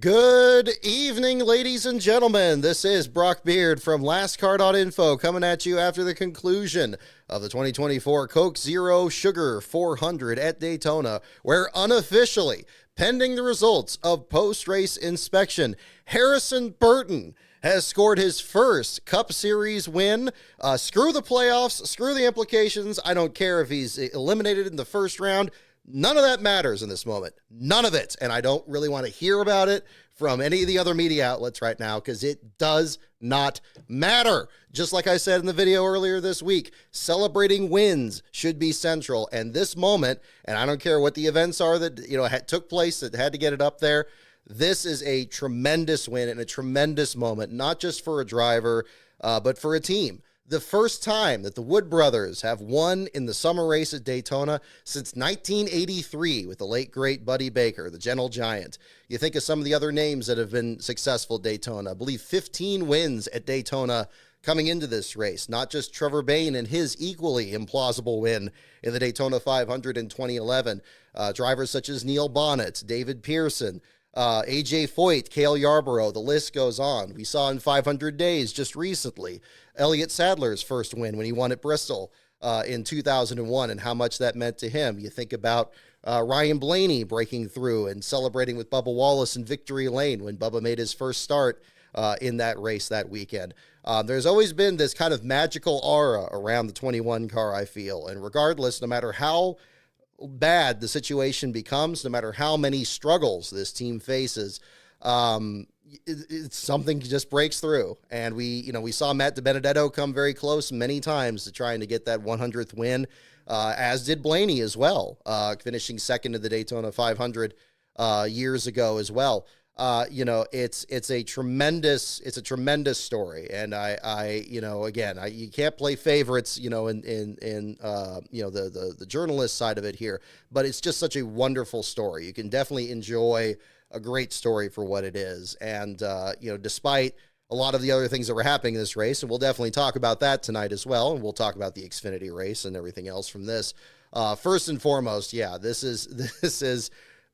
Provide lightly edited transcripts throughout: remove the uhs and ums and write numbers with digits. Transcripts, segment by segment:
Good evening, ladies and gentlemen. This is Brock Beard from LastCar.info coming at you after the conclusion of the 2024 Coke Zero Sugar 400 at Daytona, where unofficially, pending the results of post-race inspection, Harrison Burton has scored his first Cup Series win. Screw the playoffs, screw the implications. I don't care if he's eliminated in the first round. None of that matters in this moment. None of it. And I don't really want to hear about it from any of the other media outlets right now because it does not matter. Just like I said in the video earlier this week, celebrating wins should be central. And this moment, and I don't care what the events are that took place that had to get it up there, this is a tremendous win and a tremendous moment, not just for a driver, but for a team. The first time that the Wood brothers have won in the summer race at Daytona since 1983 with the late, great Buddy Baker, the Gentle Giant. You think of some of the other names that have been successful at Daytona. I believe 15 wins at Daytona coming into this race, not just Trevor Bayne and his equally implausible win in the Daytona 500 in 2011. Drivers such as Neil Bonnet, David Pearson, AJ Foyt, Cale Yarborough, the list goes on. We saw in 500 days just recently Elliott Sadler's first win when he won at Bristol in 2001 and how much that meant to him. You think about Ryan Blaney breaking through and celebrating with Bubba Wallace in Victory Lane when Bubba made his first start in that race that weekend. There's always been this kind of magical aura around the 21 car, I feel, and regardless, no matter how bad the situation becomes, no matter how many struggles this team faces, it's something just breaks through. And we saw Matt DiBenedetto come very close many times to trying to get that 100th win, as did Blaney as well, finishing second in the Daytona 500 years ago as well. It's a tremendous story. And you can't play favorites, in the journalist side of it here, but it's just such a wonderful story. You can definitely enjoy a great story for what it is. And, despite a lot of the other things that were happening in this race, and we'll definitely talk about that tonight as well. And we'll talk about the Xfinity race and everything else from this. First and foremost, this is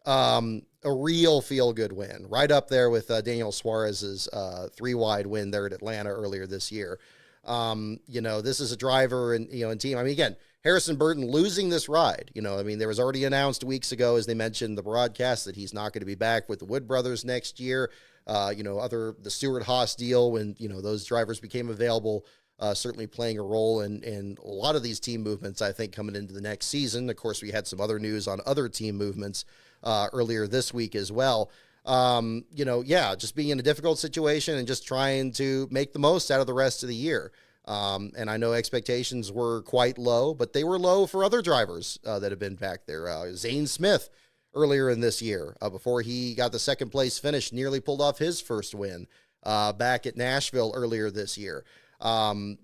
a real feel-good win, right up there with Daniel Suarez's three-wide win there at Atlanta earlier this year. This is a driver and team. I mean, again, Harrison Burton losing this ride. There was already announced weeks ago, as they mentioned in the broadcast, that he's not going to be back with the Wood brothers next year. The Stewart-Haas deal when those drivers became available. Certainly playing a role in a lot of these team movements, I think, coming into the next season. Of course, we had some other news on other team movements earlier this week as well. Just being in a difficult situation and just trying to make the most out of the rest of the year. And I know expectations were quite low, but they were low for other drivers that have been back there. Zane Smith earlier in this year, before he got the second place finish, nearly pulled off his first win back at Nashville earlier this year. Now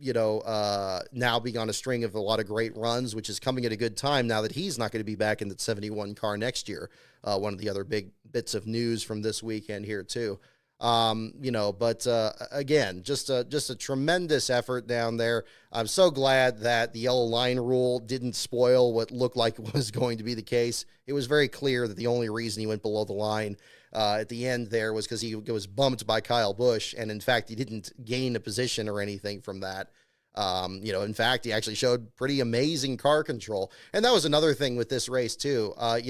being on a string of a lot of great runs, which is coming at a good time now that he's not going to be back in the 71 car next year. One of the other big bits of news from this weekend here too. Again, just a tremendous effort down there. I'm so glad that the yellow line rule didn't spoil what looked like was going to be the case. It was very clear that the only reason he went below the line at the end there was because he was bumped by Kyle Busch, and in fact, he didn't gain a position or anything from that. In fact, he actually showed pretty amazing car control, and that was another thing with this race too. I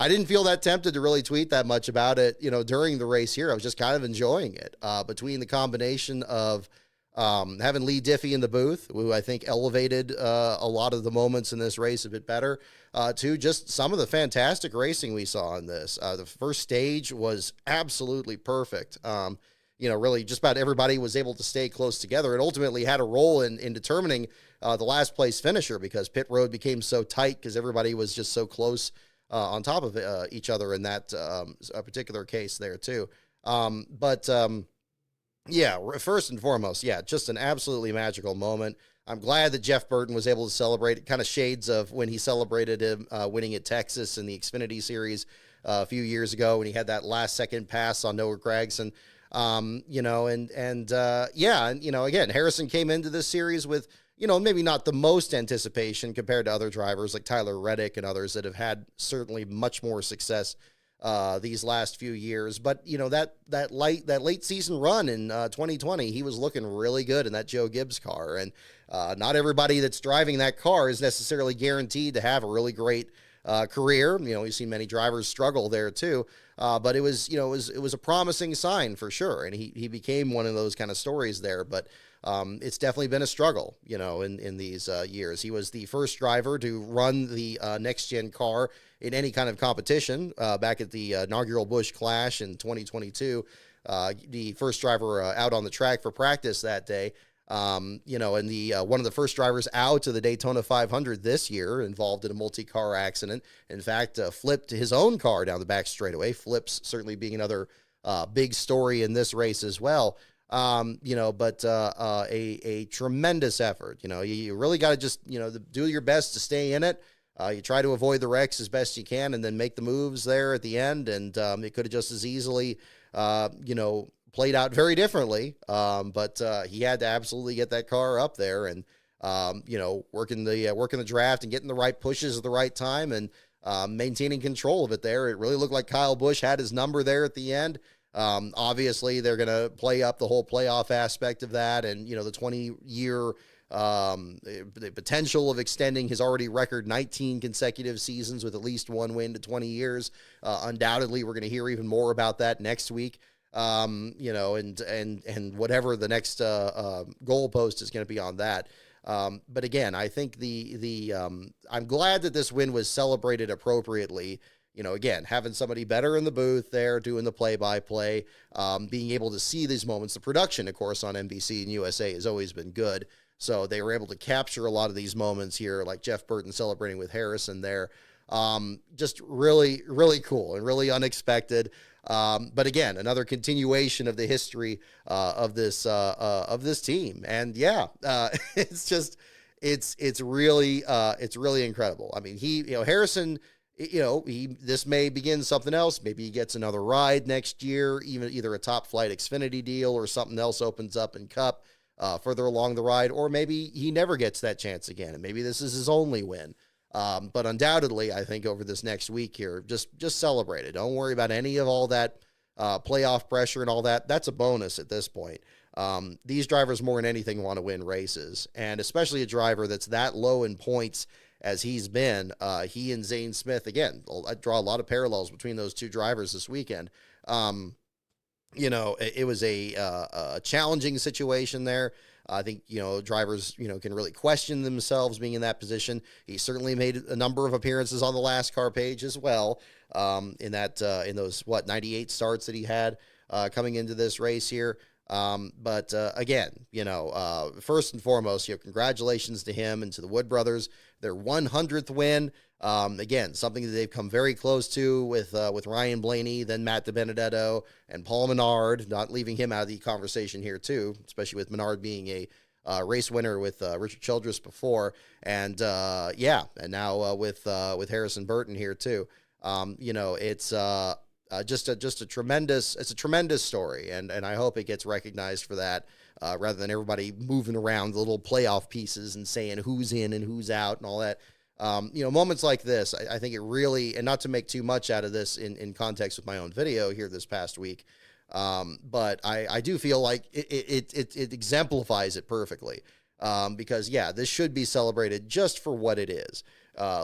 didn't feel that tempted to really tweet that much about it, during the race here. I was just kind of enjoying it, between the combination of having Lee Diffie in the booth, who I think elevated a lot of the moments in this race a bit better, to just some of the fantastic racing we saw in this. The first stage was absolutely perfect. Really just about everybody was able to stay close together and ultimately had a role in determining the last place finisher, because pit road became so tight because everybody was just so close on top of each other in that particular case there too. First and foremost, just an absolutely magical moment. I'm glad that Jeff Burton was able to celebrate it, kind of shades of when he celebrated him winning at Texas in the Xfinity Series a few years ago when he had that last second pass on Noah Gragson. Again, Harrison came into this series with, maybe not the most anticipation compared to other drivers like Tyler Reddick and others that have had certainly much more success these last few years. But, that late season run in 2020, he was looking really good in that Joe Gibbs car. And not everybody that's driving that car is necessarily guaranteed to have a really great career. We've seen many drivers struggle there too. But it was a promising sign for sure. And he became one of those kind of stories there. But it's definitely been a struggle, in these years. He was the first driver to run the next-gen car in any kind of competition back at the inaugural Busch Clash in 2022. The first driver out on the track for practice that day. And the one of the first drivers out of the Daytona 500 this year, involved in a multi-car accident. In fact, flipped his own car down the back straightaway. Flips certainly being another big story in this race as well. But a tremendous effort. You really got to just, do your best to stay in it. You try to avoid the wrecks as best you can and then make the moves there at the end. And it could have just as easily, played out very differently. But he had to absolutely get that car up there and, working the draft and getting the right pushes at the right time and maintaining control of it there. It really looked like Kyle Busch had his number there at the end. Obviously, they're going to play up the whole playoff aspect of that and, the 20-year the potential of extending his already record 19 consecutive seasons with at least one win to 20 years. Undoubtedly, we're going to hear even more about that next week. And whatever the next goalpost is going to be on that. But again, I think I'm glad that this win was celebrated appropriately. Again, having somebody better in the booth there, doing the play-by-play, being able to see these moments. The production, of course, on NBC and USA has always been good. So they were able to capture a lot of these moments here, like Jeff Burton celebrating with Harrison there. Just really, really cool and really unexpected. But again, another continuation of the history of this team. And yeah, it's really incredible. I mean, Harrison, this may begin something else. Maybe he gets another ride next year, either a top flight Xfinity deal or something else opens up in Cup further along the ride, or maybe he never gets that chance again. And maybe this is his only win. But undoubtedly, I think over this next week here, just celebrate it. Don't worry about any of all that playoff pressure and all that. That's a bonus at this point. These drivers more than anything want to win races, and especially a driver that's that low in points as he's been. He and Zane Smith, again, I draw a lot of parallels between those two drivers this weekend. It was a challenging situation there. I think, drivers, can really question themselves being in that position. He certainly made a number of appearances on the last car page as well, in those 98 starts that he had coming into this race here. But again, first and foremost, congratulations to him and to the Wood brothers, their 100th win. Again, something that they've come very close to with Ryan Blaney, then Matt DiBenedetto and Paul Menard, not leaving him out of the conversation here too, especially with Menard being a race winner with Richard Childress before. And and now with Harrison Burton here too. It's just a tremendous story, and I hope it gets recognized for that, rather than everybody moving around the little playoff pieces and saying who's in and who's out and all that. Moments like this, I think it really, and not to make too much out of this in context with my own video here this past week, but I do feel like it exemplifies it perfectly, because this should be celebrated just for what it is.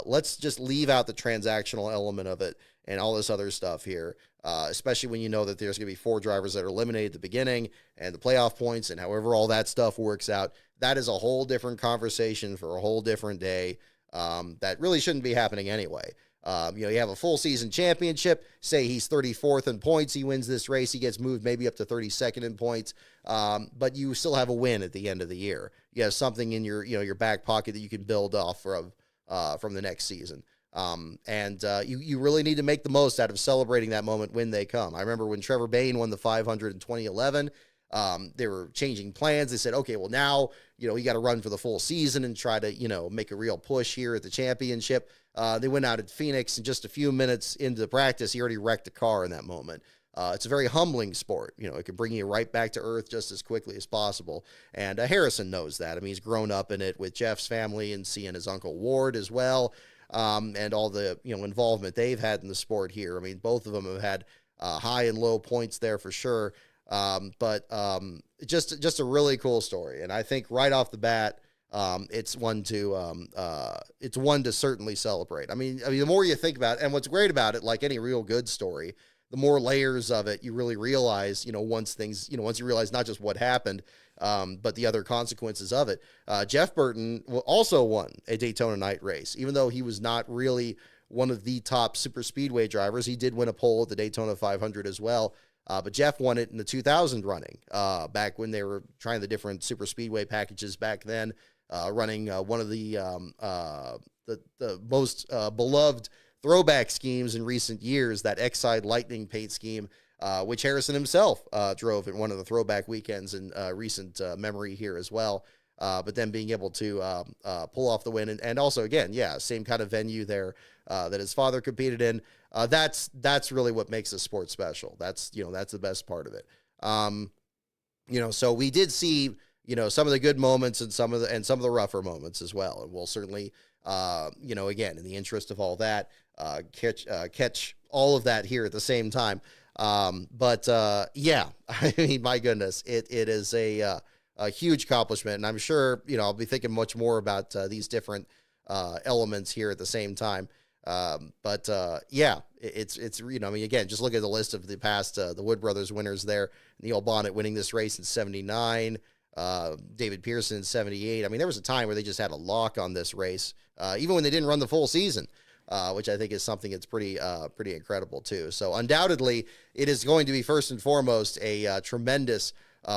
Let's just leave out the transactional element of it and all this other stuff here, especially when you know that there's going to be 4 drivers that are eliminated at the beginning and the playoff points and however all that stuff works out. That is a whole different conversation for a whole different day. That really shouldn't be happening anyway. You have a full season championship, say he's 34th in points, he wins this race, he gets moved maybe up to 32nd in points, but you still have a win at the end of the year. You have something in your back pocket that you can build off from the next season. You really need to make the most out of celebrating that moment when they come. I remember when Trevor Bayne won the 500 in 2011, they were changing plans. They said, okay, well now, you got to run for the full season and try to, make a real push here at the championship. They went out at Phoenix, and just a few minutes into the practice, he already wrecked a car in that moment. It's a very humbling sport. It can bring you right back to earth just as quickly as possible. And Harrison knows that. I mean, he's grown up in it with Jeff's family and seeing his Uncle Ward as well. and all the involvement they've had in the sport here. I mean, both of them have had high and low points there for sure. But just a really cool story, and I think right off the bat, it's one to certainly celebrate. I mean, the more you think about it, and what's great about it, like any real good story, the more layers of it you really realize, once you realize not just what happened, but the other consequences of it. Jeff Burton also won a Daytona night race, even though he was not really one of the top super speedway drivers. He did win a pole at the Daytona 500 as well. But Jeff won it in the 2000 running, back when they were trying the different super speedway packages back then, running one of the most beloved throwback schemes in recent years, that X-Side Lightning paint scheme, which Harrison himself drove in one of the throwback weekends in recent memory here as well. But then being able to pull off the win, and also, again, same kind of venue there that his father competed in. That's really what makes the sport special. That's the best part of it. So we did see some of the good moments and some of the rougher moments as well, and we'll certainly again, in the interest of all that, catch all of that here at the same time. But I mean, my goodness, it is a huge accomplishment, and I'm sure I'll be thinking much more about these different elements here at the same time. It's I mean, again, just look at the list of the past the Wood Brothers winners there. Neil Bonnet winning this race in 79, David Pearson in 78. I mean, there was a time where they just had a lock on this race, even when they didn't run the full season, which I think is something that's pretty incredible too. So undoubtedly, it is going to be first and foremost a tremendous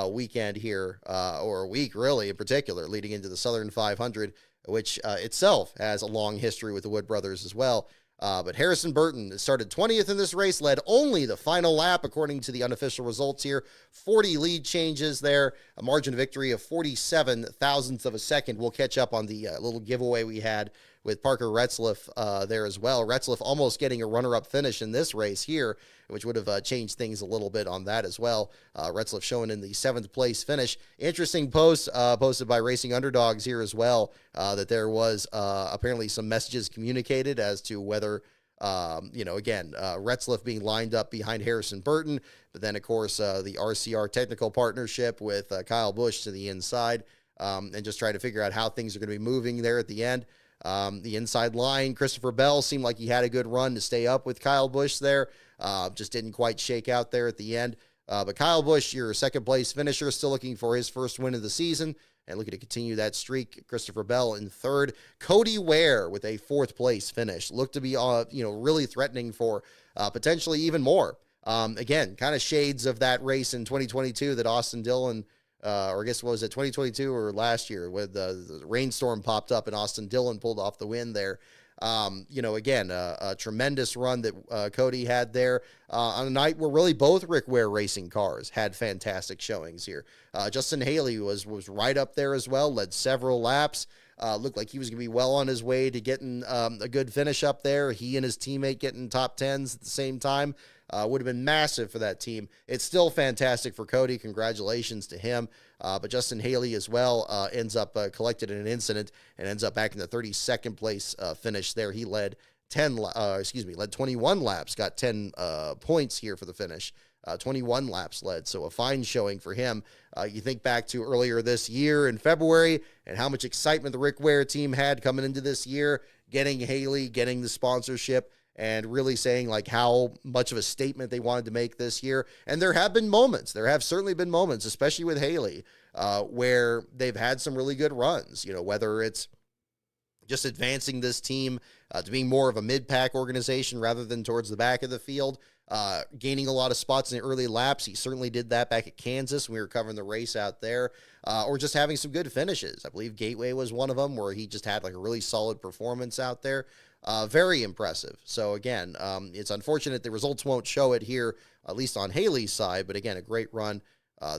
weekend here, or a week really in particular, leading into the Southern 500, which itself has a long history with the Wood Brothers as well. But Harrison Burton started 20th in this race, led only the final lap, according to the unofficial results here. 40 lead changes there, a margin of victory of 47 thousandths of a second. We'll catch up on the little giveaway we had with Parker Retzlaff there as well. Retzlaff almost getting a runner-up finish in this race here, which would have changed things a little bit on that as well. Retzlaff showing in the 7th place finish. Interesting post posted by Racing Underdogs here as well, that there was apparently some messages communicated as to whether, Retzlaff being lined up behind Harrison Burton, but then, of course, the RCR technical partnership with Kyle Busch to the inside, and just trying to figure out how things are going to be moving there at the end. The inside line, Christopher Bell seemed like he had a good run to stay up with Kyle Busch there. Just didn't quite shake out there at the end. But Kyle Busch, your second place finisher, still looking for his first win of the season and looking to continue that streak. Christopher Bell in third. Cody Ware with a 4th place finish. Looked to be, really threatening for potentially even more. Again, kind of shades of that race in 2022 that Austin Dillon, or I guess what was it, 2022 or last year, where the rainstorm popped up and Austin Dillon pulled off the win there. Again, a tremendous run that Cody had there on a night where really both Rick Ware racing cars had fantastic showings here. Justin Haley was right up there as well, led several laps. Looked like he was going to be well on his way to getting a good finish up there. He and his teammate getting top 10s at the same time. Would have been massive for that team. It's still fantastic for Cody. Congratulations to him. But Justin Haley as well ends up collected in an incident and ends up back in the 32nd place finish there. He led 21 laps, got 10 points here for the finish. 21 laps led, so a fine showing for him. You think back to earlier this year in February and how much excitement the Rick Ware team had coming into this year, getting Haley, getting the sponsorship, and really saying like how much of a statement they wanted to make this year. And there have certainly been moments, especially with Haley, where they've had some really good runs, whether it's just advancing this team to being more of a mid-pack organization rather than towards the back of the field, gaining a lot of spots in the early laps. He certainly did that back at Kansas when we were covering the race out there, or just having some good finishes. I believe Gateway was one of them where he just had like a really solid performance out there. Very impressive. So again, it's unfortunate the results won't show it here, at least on Haley's side, but again, a great run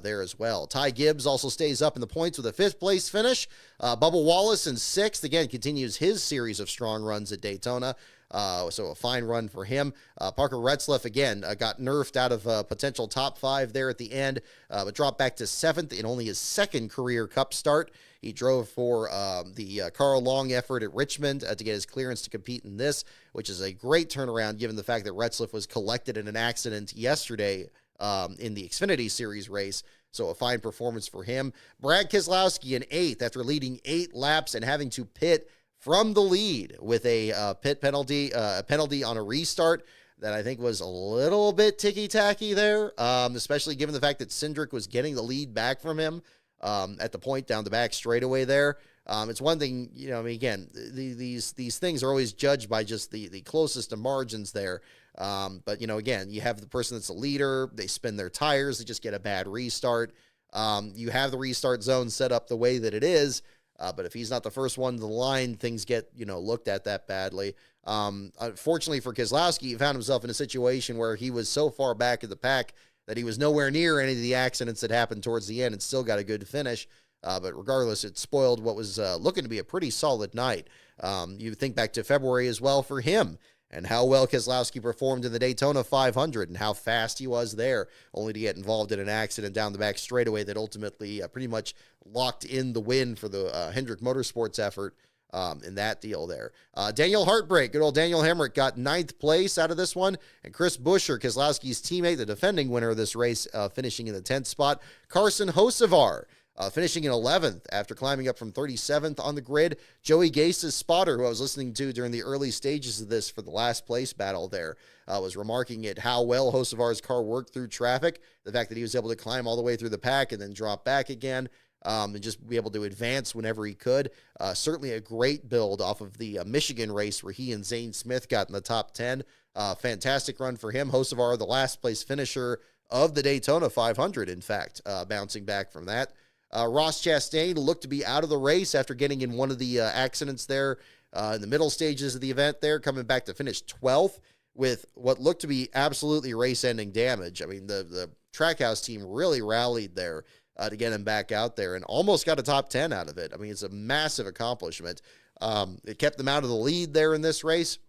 there as well. Ty Gibbs also stays up in the points with a 5th place finish. Bubba Wallace in 6th, again, continues his series of strong runs at Daytona. So a fine run for him. Parker Retzlaff, again, got nerfed out of potential top 5 there at the end, but dropped back to 7th in only his second career Cup start. He drove for the Carl Long effort at Richmond to get his clearance to compete in this, which is a great turnaround given the fact that Retzlaff was collected in an accident yesterday in the Xfinity Series race. So a fine performance for him. Brad Keselowski in 8th after leading 8 laps and having to pit from the lead with a pit penalty, on a restart that I think was a little bit ticky-tacky there, especially given the fact that Cindric was getting the lead back from him at the point down the back straightaway there. It's one thing, again, these things are always judged by just the closest to margins there. But, again, you have the person that's the leader, they spin their tires, they just get a bad restart. You have the restart zone set up the way that it is, but if he's not the first one to the line, things get, looked at that badly. Unfortunately for Keselowski, he found himself in a situation where he was so far back in the pack that he was nowhere near any of the accidents that happened towards the end and still got a good finish. But regardless, it spoiled what was looking to be a pretty solid night. You think back to February as well for him and how well Keselowski performed in the Daytona 500 and how fast he was there, only to get involved in an accident down the back straightaway that ultimately pretty much locked in the win for the Hendrick Motorsports effort in that deal there. Daniel Hartbrake, good old Daniel Hemrick, got 9th place out of this one, and Chris Buescher, Keselowski's teammate, the defending winner of this race, finishing in the 10th spot. Carson Hocevar, finishing in 11th after climbing up from 37th on the grid. Joey Gase's spotter, who I was listening to during the early stages of this for the last place battle there, was remarking at how well Hocevar's car worked through traffic, the fact that he was able to climb all the way through the pack and then drop back again, and just be able to advance whenever he could. Certainly a great build off of the Michigan race where he and Zane Smith got in the top 10. Fantastic run for him. Hocevar, the last place finisher of the Daytona 500, in fact, bouncing back from that. Ross Chastain looked to be out of the race after getting in one of the accidents there in the middle stages of the event there, coming back to finish 12th with what looked to be absolutely race-ending damage. I mean, the Trackhouse team really rallied there to get him back out there and almost got a top 10 out of it. I mean, it's a massive accomplishment. It kept them out of the lead there in this race.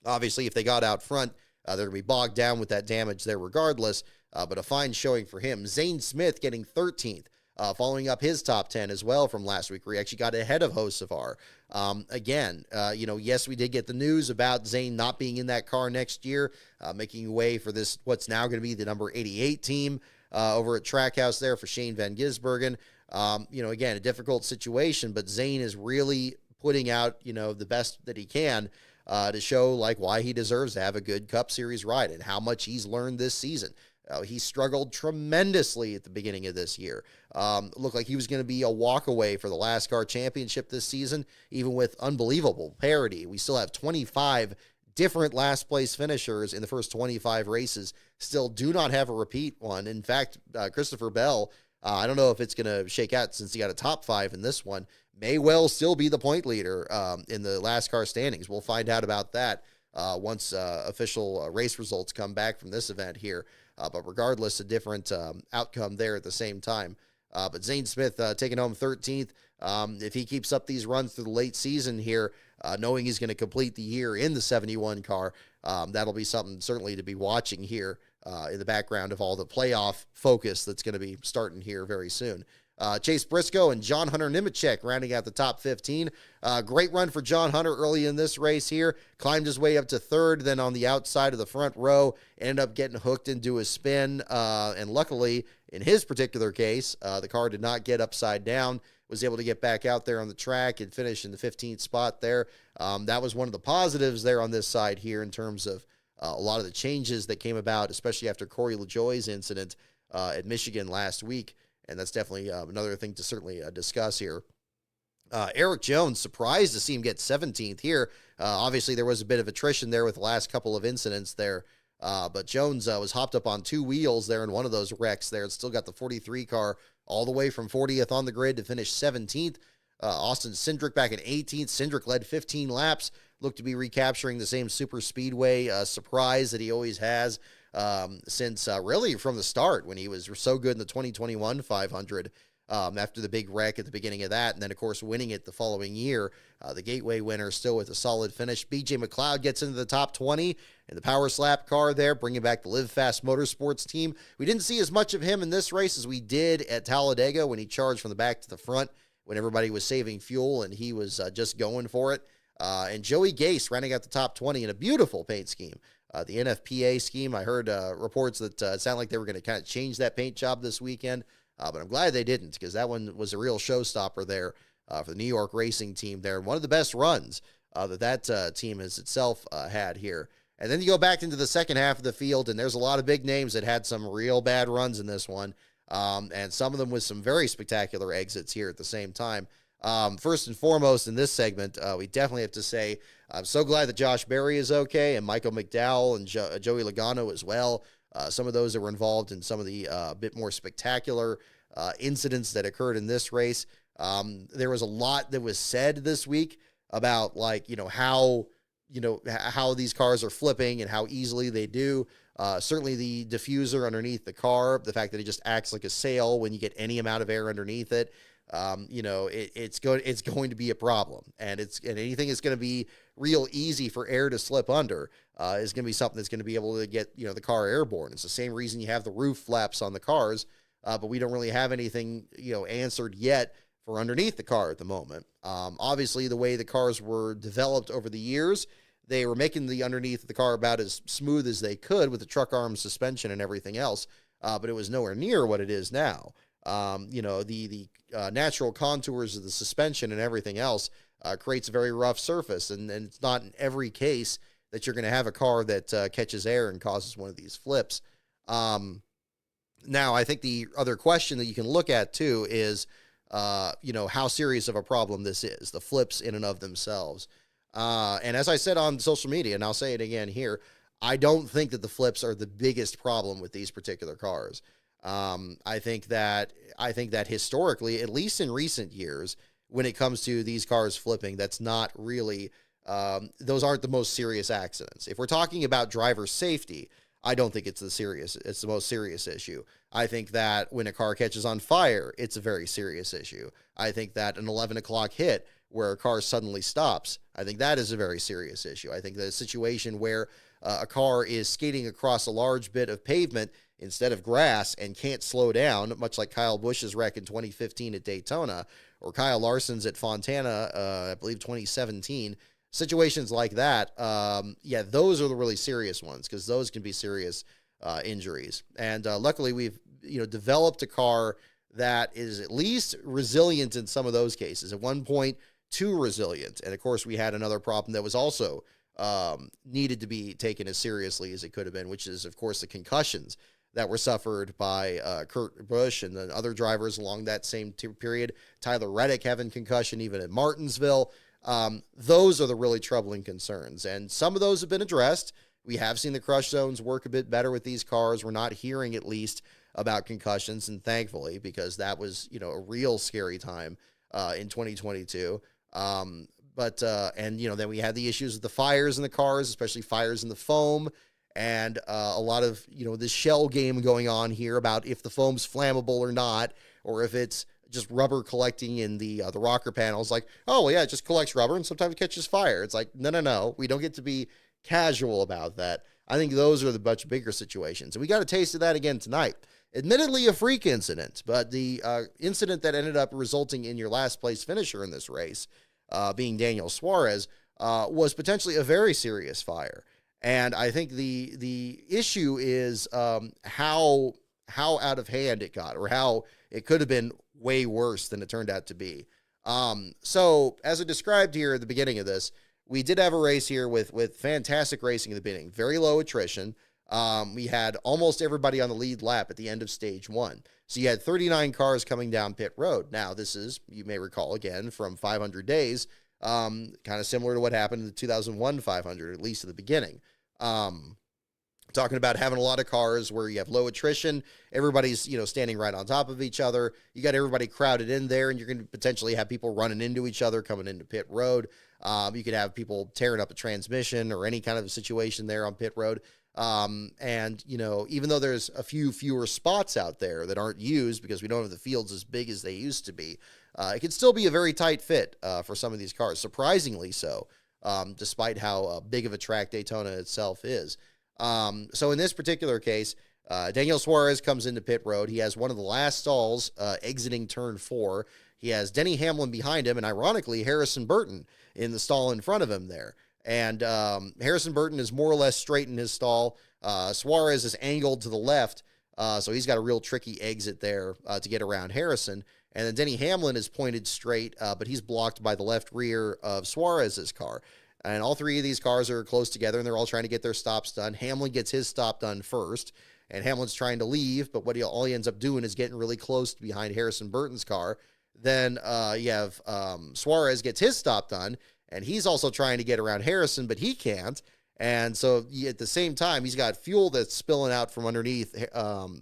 Obviously, if they got out front, they're going to be bogged down with that damage there regardless, but a fine showing for him. Zane Smith getting 13th. Following up his top 10 as well from last week, where he actually got ahead of Hocevar. Again, yes, we did get the news about Zane not being in that car next year, making way for this, what's now going to be the number 88 team over at Trackhouse there for Shane Van Gisbergen. Again, a difficult situation, but Zane is really putting out, the best that he can to show like why he deserves to have a good Cup Series ride and how much he's learned this season. He struggled tremendously at the beginning of this year. Looked like he was going to be a walk away for the last car championship this season, even with unbelievable parity. We still have 25 different last place finishers in the first 25 races. Still do not have a repeat one. In fact, Christopher Bell, I don't know if it's going to shake out since he got a top 5 in this one, may well still be the point leader in the last car standings. We'll find out about that once official race results come back from this event here. But regardless, a different outcome there at the same time. But Zane Smith taking home 13th. If he keeps up these runs through the late season here, knowing he's going to complete the year in the 71 car, that'll be something certainly to be watching here in the background of all the playoff focus that's going to be starting here very soon. Chase Briscoe and John Hunter Nemechek rounding out the top 15. Great run for John Hunter early in this race here. Climbed his way up to 3rd, then on the outside of the front row, ended up getting hooked into a spin. And luckily, in his particular case, the car did not get upside down, was able to get back out there on the track and finish in the 15th spot there. That was one of the positives there on this side here in terms of a lot of the changes that came about, especially after Corey LaJoie's incident at Michigan last week. And that's definitely another thing to certainly discuss here. Eric Jones, surprised to see him get 17th here. Obviously, there was a bit of attrition there with the last couple of incidents there. But Jones was hopped up on 2 wheels there in one of those wrecks there. It's still got the 43 car all the way from 40th on the grid to finish 17th. Austin Cindric back in 18th. Cindric led 15 laps. Looked to be recapturing the same super speedway surprise that he always has. Since really from the start when he was so good in the 2021 500. after the big wreck at the beginning of that. And then, of course, winning it the following year. The Gateway winner still with a solid finish. BJ McLeod gets into the top 20 in the Power Slap car there, bringing back the Live Fast Motorsports team. We didn't see as much of him in this race as we did at Talladega when he charged from the back to the front when everybody was saving fuel and he was just going for it. And Joey Gase rounding out the top 20 in a beautiful paint scheme. The NFPA scheme, I heard reports that it sounded like they were going to kind of change that paint job this weekend, but I'm glad they didn't because that one was a real showstopper there for the New York racing team there. One of the best runs that team has itself had here. And then you go back into the second half of the field, and there's a lot of big names that had some real bad runs in this one, and some of them with some very spectacular exits here at the same time. First and foremost in this segment, we definitely have to say I'm so glad that Josh Berry is okay, and Michael McDowell and Joey Logano as well. Some of those that were involved in some of the bit more spectacular incidents that occurred in this race. There was a lot that was said this week about how these cars are flipping and how easily they do. Certainly the diffuser underneath the car, the fact that it just acts like a sail when you get any amount of air underneath it. It's going to be a problem, and anything that's going to be real easy for air to slip under is going to be something that's going to be able to get the car airborne. It's the same reason you have the roof flaps on the cars, but we don't really have anything answered yet for underneath the car at the moment. Obviously, the way the cars were developed over the years, they were making the underneath of the car about as smooth as they could with the truck arm suspension and everything else, but it was nowhere near what it is now. The natural contours of the suspension and everything else creates a very rough surface, and it's not in every case that you're going to have a car that catches air and causes one of these flips. Now, I think the other question that you can look at, too, is, how serious of a problem this is, the flips in and of themselves. And as I said on social media, and I'll say it again here, I don't think that the flips are the biggest problem with these particular cars. I think that historically, at least in recent years, when it comes to these cars flipping, that's not really, those aren't the most serious accidents. If we're talking about driver safety, I don't think it's the most serious issue. I think that when a car catches on fire, it's a very serious issue. I think that an 11 o'clock hit where a car suddenly stops, I think that is a very serious issue. I think that a situation where a car is skating across a large bit of pavement instead of grass and can't slow down, much like Kyle Busch's wreck in 2015 at Daytona, or Kyle Larson's at Fontana, I believe 2017, situations like that, those are the really serious ones, because those can be serious injuries. And luckily, we've developed a car that is at least resilient in some of those cases. At one point, too resilient. And of course, we had another problem that was also needed to be taken as seriously as it could have been, which is, of course, the concussions that were suffered by Kurt Busch and then other drivers along that same period. Tyler Reddick having concussion even at Martinsville. Those are the really troubling concerns. And some of those have been addressed. We have seen the crush zones work a bit better with these cars. We're not hearing, at least, about concussions, and thankfully, because that was, a real scary time in 2022. Then we had the issues with the fires in the cars, especially fires in the foam, and a lot of, this shell game going on here about if the foam's flammable or not, or if it's just rubber collecting in the rocker panels. Like, oh, well, yeah, it just collects rubber and sometimes catches fire. It's like, no. We don't get to be casual about that. I think those are the much bigger situations. And we got a taste of that again tonight. Admittedly, a freak incident, but the incident that ended up resulting in your last place finisher in this race, being Daniel Suarez, was potentially a very serious fire. And I think the issue is how out of hand it got, or how it could have been way worse than it turned out to be. So as I described here at the beginning of this, we did have a race here with fantastic racing in the beginning, very low attrition. We had almost everybody on the lead lap at the end of stage one. So you had 39 cars coming down pit road. Now, this is, you may recall again, from 500 days, kind of similar to what happened in the 2001 500, at least at the beginning. Talking about having a lot of cars where you have low attrition, everybody's, standing right on top of each other. You got everybody crowded in there, and you're going to potentially have people running into each other coming into pit road. You could have people tearing up a transmission or any kind of situation there on pit road. And, even though there's a few fewer spots out there that aren't used because we don't have the fields as big as they used to be, it can still be a very tight fit for some of these cars, surprisingly so, despite how big of a track Daytona itself is. So in this particular case, Daniel Suarez comes into pit road. He has one of the last stalls exiting turn 4. He has Denny Hamlin behind him, and ironically, Harrison Burton in the stall in front of him there. And Harrison Burton is more or less straight in his stall. Suarez is angled to the left, so he's got a real tricky exit there to get around Harrison. And then Denny Hamlin is pointed straight, but he's blocked by the left rear of Suarez's car. And all three of these cars are close together, and they're all trying to get their stops done. Hamlin gets his stop done first, and Hamlin's trying to leave, but all he ends up doing is getting really close behind Harrison Burton's car. Then you have Suarez gets his stop done, and he's also trying to get around Harrison, but he can't. And so at the same time, he's got fuel that's spilling out from underneath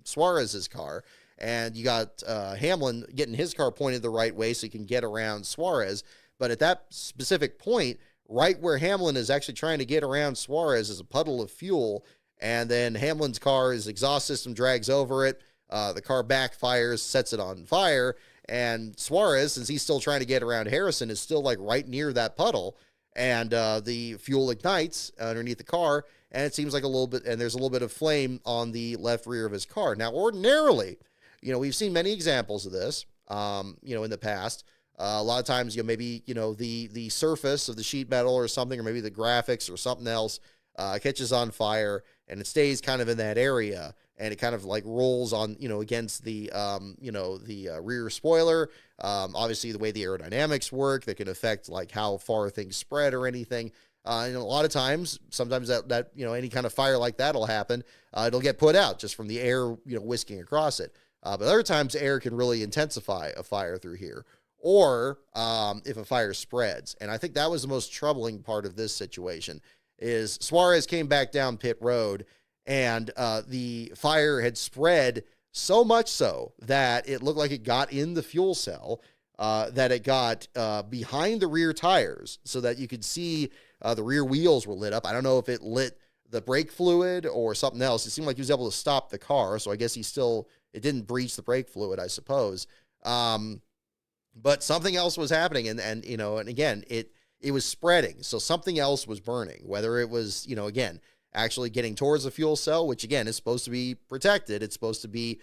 Suarez's car, and you got Hamlin getting his car pointed the right way so he can get around Suarez. But at that specific point, right where Hamlin is actually trying to get around Suarez, is a puddle of fuel, and then Hamlin's car's exhaust system drags over it. The car backfires, sets it on fire, and Suarez, since he's still trying to get around Harrison, is still like right near that puddle, and the fuel ignites underneath the car, and it seems like there's a little bit of flame on the left rear of his car. Now, ordinarily, we've seen many examples of this, in the past. A lot of times, maybe, the surface of the sheet metal or something, or maybe the graphics or something else catches on fire, and it stays kind of in that area, and it kind of like rolls on, against the, rear spoiler. Obviously, the way the aerodynamics work, that can affect like how far things spread or anything. And a lot of times, sometimes that any kind of fire like that will happen. It'll get put out just from the air, whisking across it. But other times, air can really intensify a fire through here, or if a fire spreads. And I think that was the most troubling part of this situation. Is Suarez came back down pit road, and the fire had spread so much so that it looked like it got in the fuel cell, that it got behind the rear tires so that you could see the rear wheels were lit up. I don't know if it lit the brake fluid or something else. It seemed like he was able to stop the car, so I guess it didn't breach the brake fluid, I suppose. But something else was happening, and again, it was spreading. So something else was burning, whether it was, again, actually getting towards the fuel cell, which again is supposed to be protected. It's supposed to be,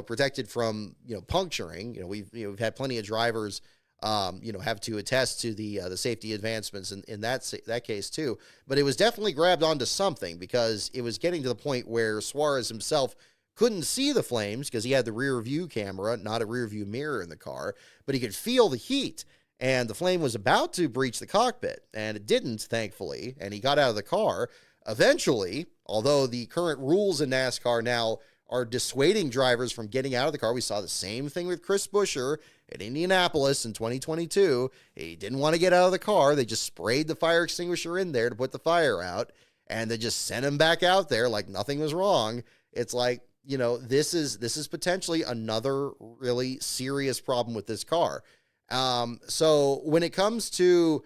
protected from, puncturing. We've had plenty of drivers, have to attest to the safety advancements in that case too. But it was definitely grabbed onto something, because it was getting to the point where Suarez himself couldn't see the flames because he had the rear view camera, not a rear view mirror in the car, but he could feel the heat. And the flame was about to breach the cockpit, and it didn't, thankfully, and he got out of the car. Eventually, although the current rules in NASCAR now are dissuading drivers from getting out of the car, we saw the same thing with Chris Buescher at Indianapolis in 2022. He didn't want to get out of the car. They just sprayed the fire extinguisher in there to put the fire out, and they just sent him back out there like nothing was wrong. It's like, this is potentially another really serious problem with this car. So when it comes to,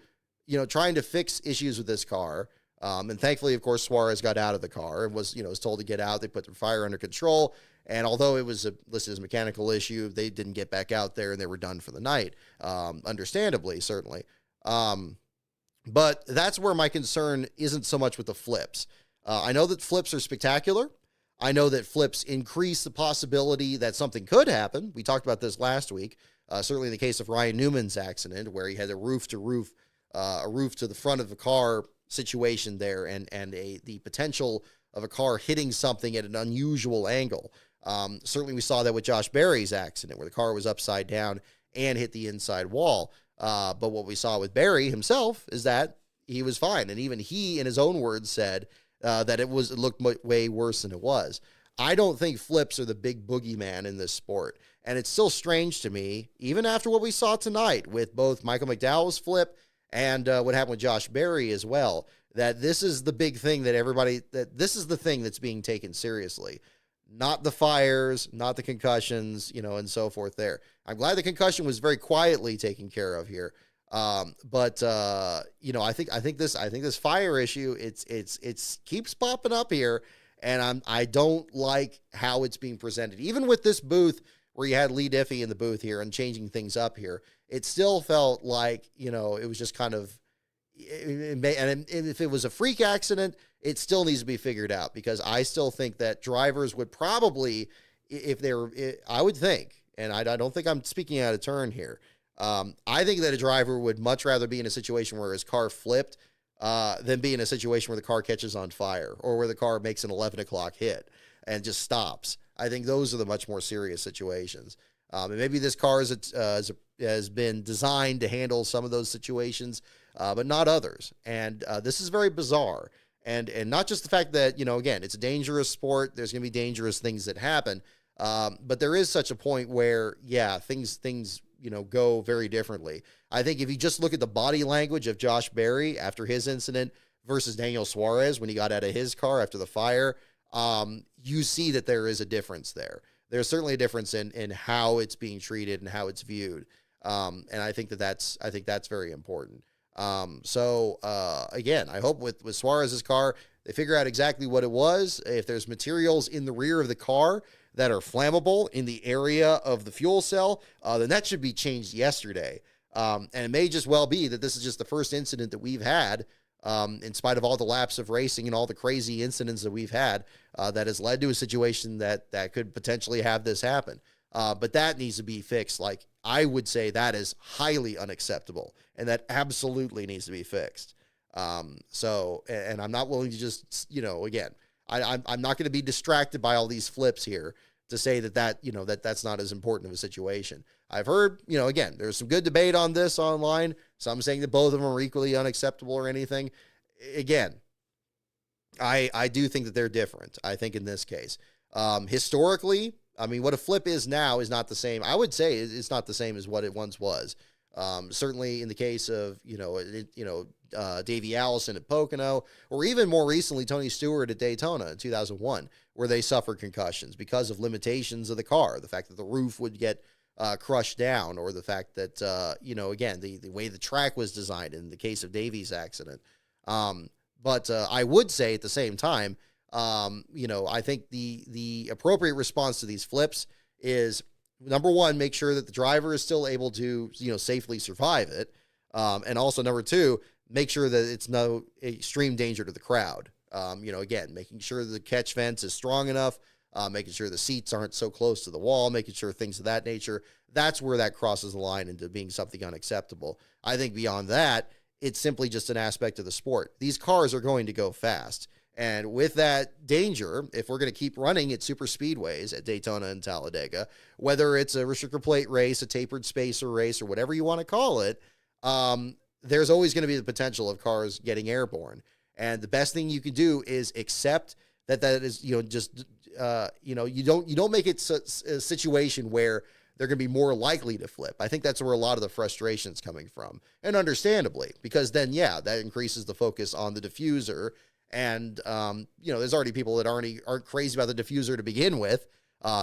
trying to fix issues with this car, and thankfully, of course, Suarez got out of the car and was told to get out. They put the fire under control. And although it was listed as a mechanical issue, they didn't get back out there, and they were done for the night. Understandably, certainly. But that's where my concern isn't so much with the flips. I know that flips are spectacular. I know that flips increase the possibility that something could happen. We talked about this last week. Certainly in the case of Ryan Newman's accident, where he had a roof to the front of the car situation there, and the potential of a car hitting something at an unusual angle. Certainly we saw that with Josh Berry's accident, where the car was upside down and hit the inside wall. But what we saw with Berry himself is that he was fine. And even he, in his own words, said that it looked way worse than it was. I don't think flips are the big boogeyman in this sport. And it's still strange to me, even after what we saw tonight with both Michael McDowell's flip and what happened with Josh Berry as well, that this is the big thing that this is the thing that's being taken seriously. Not the fires, not the concussions, and so forth there. I'm glad the concussion was very quietly taken care of here. I think this fire issue, it's keeps popping up here, and I don't like how it's being presented. Even with this booth where you had Lee Diffie in the booth here and changing things up here, it still felt like, it was just kind of, and if it was a freak accident, it still needs to be figured out, because I still think that drivers would probably, I would think, and I don't think I'm speaking out of turn here. I think that a driver would much rather be in a situation where his car flipped than be in a situation where the car catches on fire, or where the car makes an 11 o'clock hit and just stops. I think those are the much more serious situations. And maybe this car has been designed to handle some of those situations, but not others. And this is very bizarre. And not just the fact that, again, it's a dangerous sport. There's going to be dangerous things that happen. But there is such a point where, things go very differently. I think if you just look at the body language of Josh Berry after his incident versus Daniel Suarez when he got out of his car after the fire, you see that there is a difference there. There's certainly a difference in how it's being treated and how it's viewed. And I think that's very important. Again, I hope with Suarez's car, they figure out exactly what it was. If there's materials in the rear of the car that are flammable in the area of the fuel cell, then that should be changed yesterday. And it may just well be that this is just the first incident that we've had, in spite of all the laps of racing and all the crazy incidents that we've had, that has led to a situation that could potentially have this happen. But that needs to be fixed. Like, I would say that is highly unacceptable, and that absolutely needs to be fixed. And I'm not willing to just, again, I'm not going to be distracted by all these flips here to say that's not as important of a situation. I've heard, again, there's some good debate on this online. Some saying that both of them are equally unacceptable or anything. Again, I do think that they're different. I think in this case, historically, I mean, what a flip is now is not the same. I would say it's not the same as what it once was. Certainly in the case of, Davey Allison at Pocono, or even more recently, Tony Stewart at Daytona in 2001, where they suffered concussions because of limitations of the car, the fact that the roof would get crushed down, or the fact that, again, the way the track was designed in the case of Davey's accident. But I would say at the same time, I think the appropriate response to these flips is, number one, make sure that the driver is still able to, safely survive it. And also, number two, make sure that it's no extreme danger to the crowd. Again, making sure the catch fence is strong enough, making sure the seats aren't so close to the wall, making sure things of that nature. That's where that crosses the line into being something unacceptable. I think beyond that, it's simply just an aspect of the sport. These cars are going to go fast. And with that danger, if we're going to keep running at super speedways at Daytona and Talladega, whether it's a restrictor plate race, a tapered spacer race, or whatever you want to call it, there's always going to be the potential of cars getting airborne. And the best thing you can do is accept that is, you don't make it a situation where they're going to be more likely to flip. I think that's where a lot of the frustration is coming from. And understandably, because then, that increases the focus on the diffuser. And, there's already people that aren't crazy about the diffuser to begin with,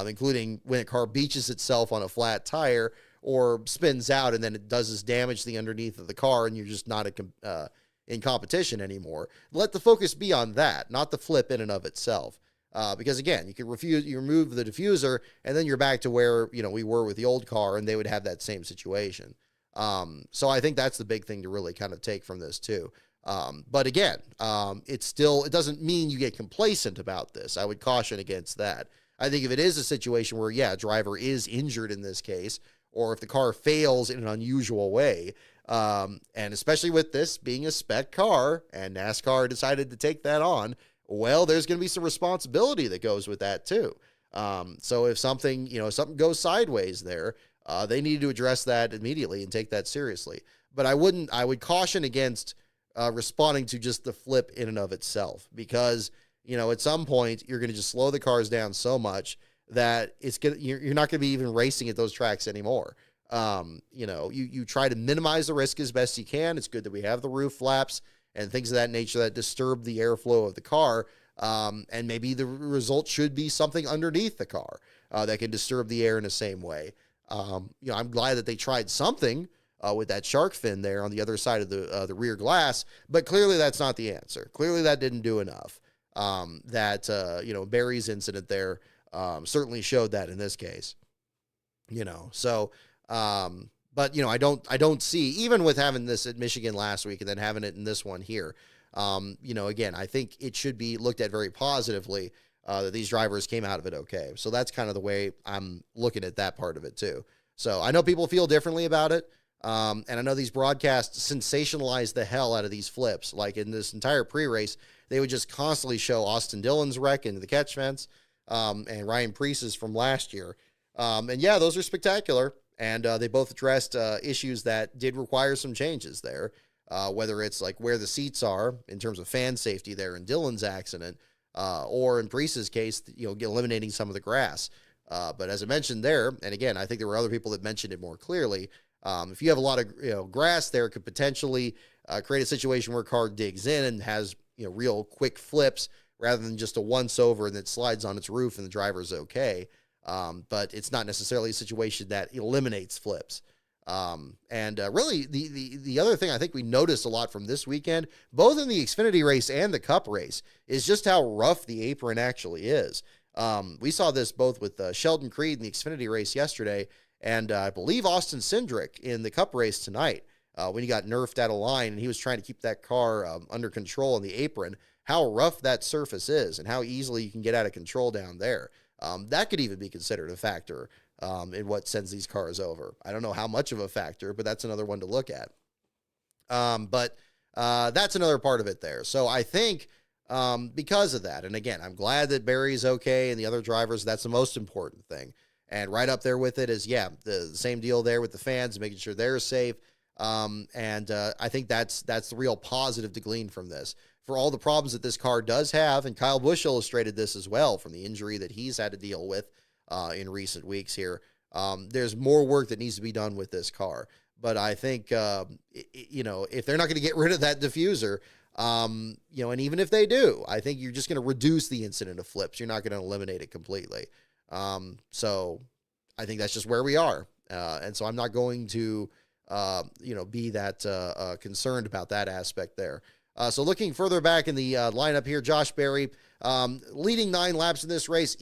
including when a car beaches itself on a flat tire or spins out and then it does this damage to the underneath of the car and you're just not in competition anymore. Let the focus be on that, not the flip in and of itself. Because again, you remove the diffuser and then you're back to where, we were with the old car, and they would have that same situation. So I think that's the big thing to really kind of take from this too. But again, it doesn't mean you get complacent about this. I would caution against that. I think if it is a situation where, a driver is injured in this case, or if the car fails in an unusual way, and especially with this being a spec car and NASCAR decided to take that on, well, there's going to be some responsibility that goes with that too. So if something goes sideways there, they need to address that immediately and take that seriously. But I would caution against responding to just the flip in and of itself, because, at some point you're going to just slow the cars down so much that you're not going to be even racing at those tracks anymore. You try to minimize the risk as best you can. It's good that we have the roof flaps and things of that nature that disturb the airflow of the car. And maybe the result should be something underneath the car that can disturb the air in the same way. I'm glad that they tried something with that shark fin there on the other side of the rear glass. But clearly that's not the answer. Clearly that didn't do enough. Barry's incident there certainly showed that in this case. But I don't see, even with having this at Michigan last week and then having it in this one here, again, I think it should be looked at very positively that these drivers came out of it okay. So that's kind of the way I'm looking at that part of it too. So I know people feel differently about it. And I know these broadcasts sensationalize the hell out of these flips. Like in this entire pre-race, they would just constantly show Austin Dillon's wreck into the catch fence, and Ryan Preece's from last year. And yeah, those are spectacular. And they both addressed issues that did require some changes there, whether it's like where the seats are in terms of fan safety there in Dillon's accident, or in Preece's case, eliminating some of the grass. But as I mentioned there, and again, I think there were other people that mentioned it more clearly. If you have a lot of grass there, it could potentially create a situation where a car digs in and has real quick flips rather than just a once over and it slides on its roof and the driver's okay. But it's not necessarily a situation that eliminates flips. Really, the other thing I think we noticed a lot from this weekend, both in the Xfinity race and the Cup race, is just how rough the apron actually is. We saw this both with Sheldon Creed in the Xfinity race yesterday, and I believe Austin Cindric in the Cup race tonight, when he got nerfed out of line and he was trying to keep that car under control on the apron, how rough that surface is and how easily you can get out of control down there. That could even be considered a factor in what sends these cars over. I don't know how much of a factor, but that's another one to look at. But that's another part of it there. So I think because of that, and again, I'm glad that Barry's okay and the other drivers, that's the most important thing. And right up there with it is, the same deal there with the fans, making sure they're safe. I think that's the real positive to glean from this. For all the problems that this car does have, and Kyle Busch illustrated this as well from the injury that he's had to deal with in recent weeks here, there's more work that needs to be done with this car. But I think, if they're not going to get rid of that diffuser, and even if they do, I think you're just going to reduce the incident of flips. You're not going to eliminate it completely. So I think that's just where we are. And so I'm not going to, be that concerned about that aspect there. So looking further back in the lineup here, Josh Berry leading 9 laps in this race.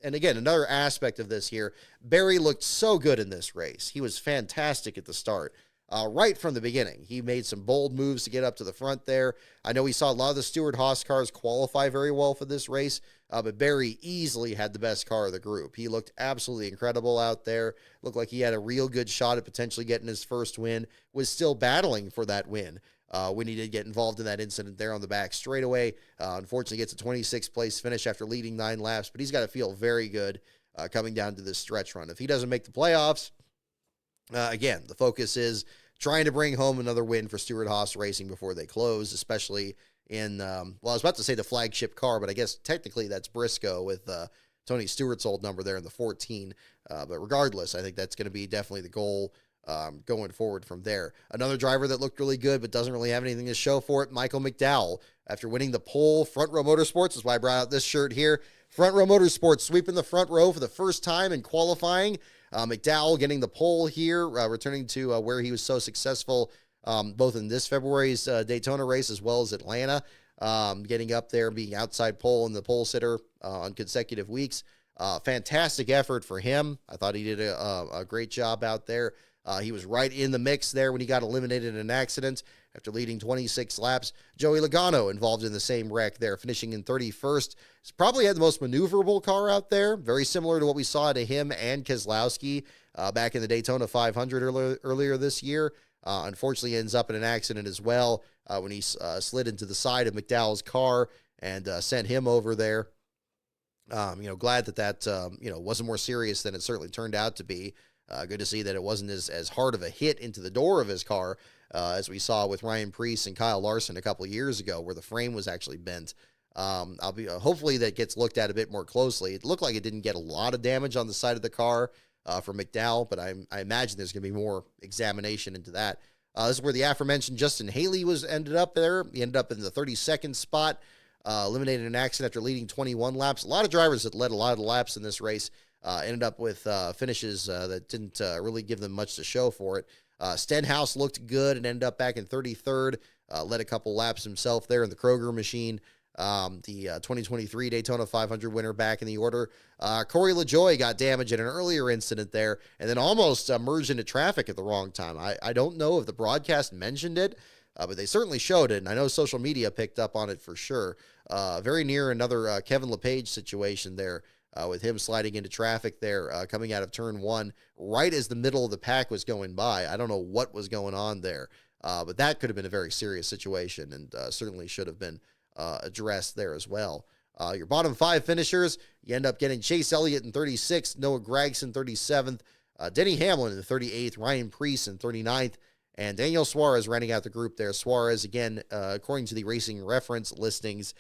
And again, another aspect of this here, Berry looked so good in this race. He was fantastic at the start. Right from the beginning, he made some bold moves to get up to the front there. I know we saw a lot of the Stewart-Haas cars qualify very well for this race, but Berry easily had the best car of the group. He looked absolutely incredible out there. Looked like he had a real good shot at potentially getting his first win. Was still battling for that win when he did get involved in that incident there on the back straightaway. Unfortunately, gets a 26th place finish after leading 9 laps, but he's got to feel very good coming down to this stretch run. If he doesn't make the playoffs, again, the focus is trying to bring home another win for Stewart-Haas Racing before they close, especially in, I was about to say the flagship car, but I guess technically that's Briscoe with Tony Stewart's old number there in the 14. But regardless, I think that's going to be definitely the goal going forward from there. Another driver that looked really good but doesn't really have anything to show for it, Michael McDowell. After winning the pole, Front Row Motorsports, that's why I brought out this shirt here. Front Row Motorsports sweeping the front row for the first time in qualifying. McDowell getting the pole here, returning to where he was so successful both in this February's Daytona race as well as Atlanta, getting up there, being outside pole and the pole sitter on consecutive weeks. Fantastic effort for him. I thought he did a great job out there. He was right in the mix there when he got eliminated in an accident after leading 26 laps. Joey Logano involved in the same wreck there, finishing in 31st. He's probably had the most maneuverable car out there, very similar to what we saw to him and Keselowski back in the Daytona 500 earlier this year. Unfortunately, ends up in an accident as well when he slid into the side of McDowell's car and sent him over there. Glad that wasn't more serious than it certainly turned out to be. Good to see that it wasn't as hard of a hit into the door of his car as we saw with Ryan Preece and Kyle Larson a couple of years ago, where the frame was actually bent. Hopefully that gets looked at a bit more closely. It looked like it didn't get a lot of damage on the side of the car for McDowell, but I imagine there's going to be more examination into that. This is where the aforementioned Justin Haley ended up there. He ended up in the 32nd spot, eliminated an accident after leading 21 laps. A lot of drivers that led a lot of the laps in this race. ended up with finishes that didn't really give them much to show for it. Stenhouse looked good and ended up back in 33rd, led a couple laps himself there in the Kroger machine. The 2023 Daytona 500 winner back in the order. Corey LaJoie got damaged in an earlier incident there and then almost merged into traffic at the wrong time. I don't know if the broadcast mentioned it, but they certainly showed it, and I know social media picked up on it for sure. Very near another Kevin LePage situation there, with him sliding into traffic there, coming out of turn one, right as the middle of the pack was going by. I don't know what was going on there, but that could have been a very serious situation and certainly should have been addressed there as well. Your bottom five finishers, you end up getting Chase Elliott in 36th, Noah Gragson 37th, Denny Hamlin in the 38th, Ryan Preece in 39th, and Daniel Suarez rounding out the group there. Suarez, again, according to the racing reference listings,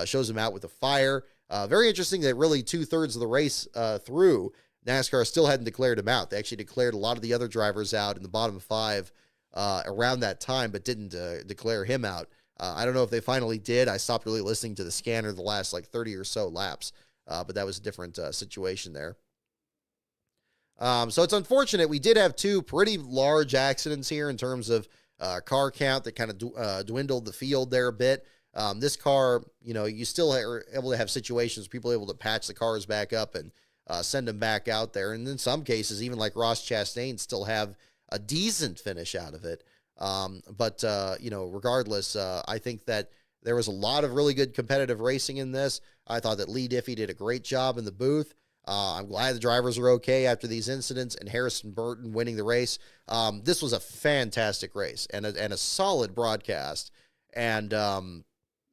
shows him out with a fire. Very interesting that really 2/3 of the race through, NASCAR still hadn't declared him out. They actually declared a lot of the other drivers out in the bottom five around that time, but didn't declare him out. I don't know if they finally did. I stopped really listening to the scanner the last 30 or so laps, but that was a different situation there. So it's unfortunate. We did have two pretty large accidents here in terms of car count that kind of dwindled the field there a bit. This car, you still are able to have situations where people are able to patch the cars back up and send them back out there. And in some cases, even like Ross Chastain, still have a decent finish out of it. But regardless, I think that there was a lot of really good competitive racing in this. I thought that Lee Diffie did a great job in the booth. I'm glad the drivers are okay after these incidents and Harrison Burton winning the race. This was a fantastic race and a solid broadcast. And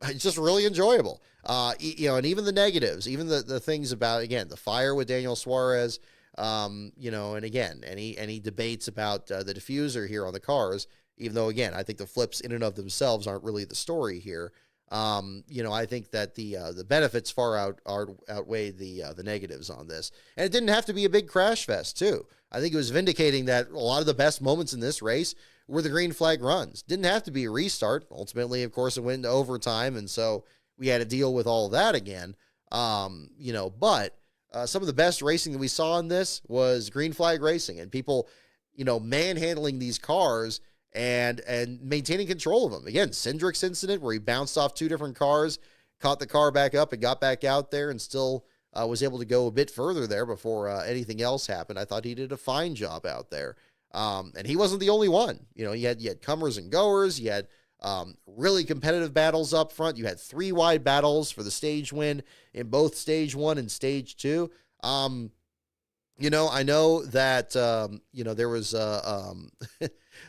it's just really enjoyable. And even the negatives, even the things about, again, the fire with Daniel Suarez, and again, any debates about the diffuser here on the cars, even though, again, I think the flips in and of themselves aren't really the story here. I think that the benefits far outweigh the negatives on this. And it didn't have to be a big crash fest, too. I think it was vindicating that a lot of the best moments in this race were the green flag runs. Didn't have to be a restart. Ultimately, of course, it went into overtime, and so we had to deal with all of that again. But some of the best racing that we saw in this was green flag racing and people, manhandling these cars and maintaining control of them. Again, Cindric's incident where he bounced off two different cars, caught the car back up and got back out there and still was able to go a bit further there before anything else happened. I thought he did a fine job out there. And he wasn't the only one. You had comers and goers. You had really competitive battles up front. You had 3 wide battles for the stage win in both stage 1 and stage 2. I know that, there was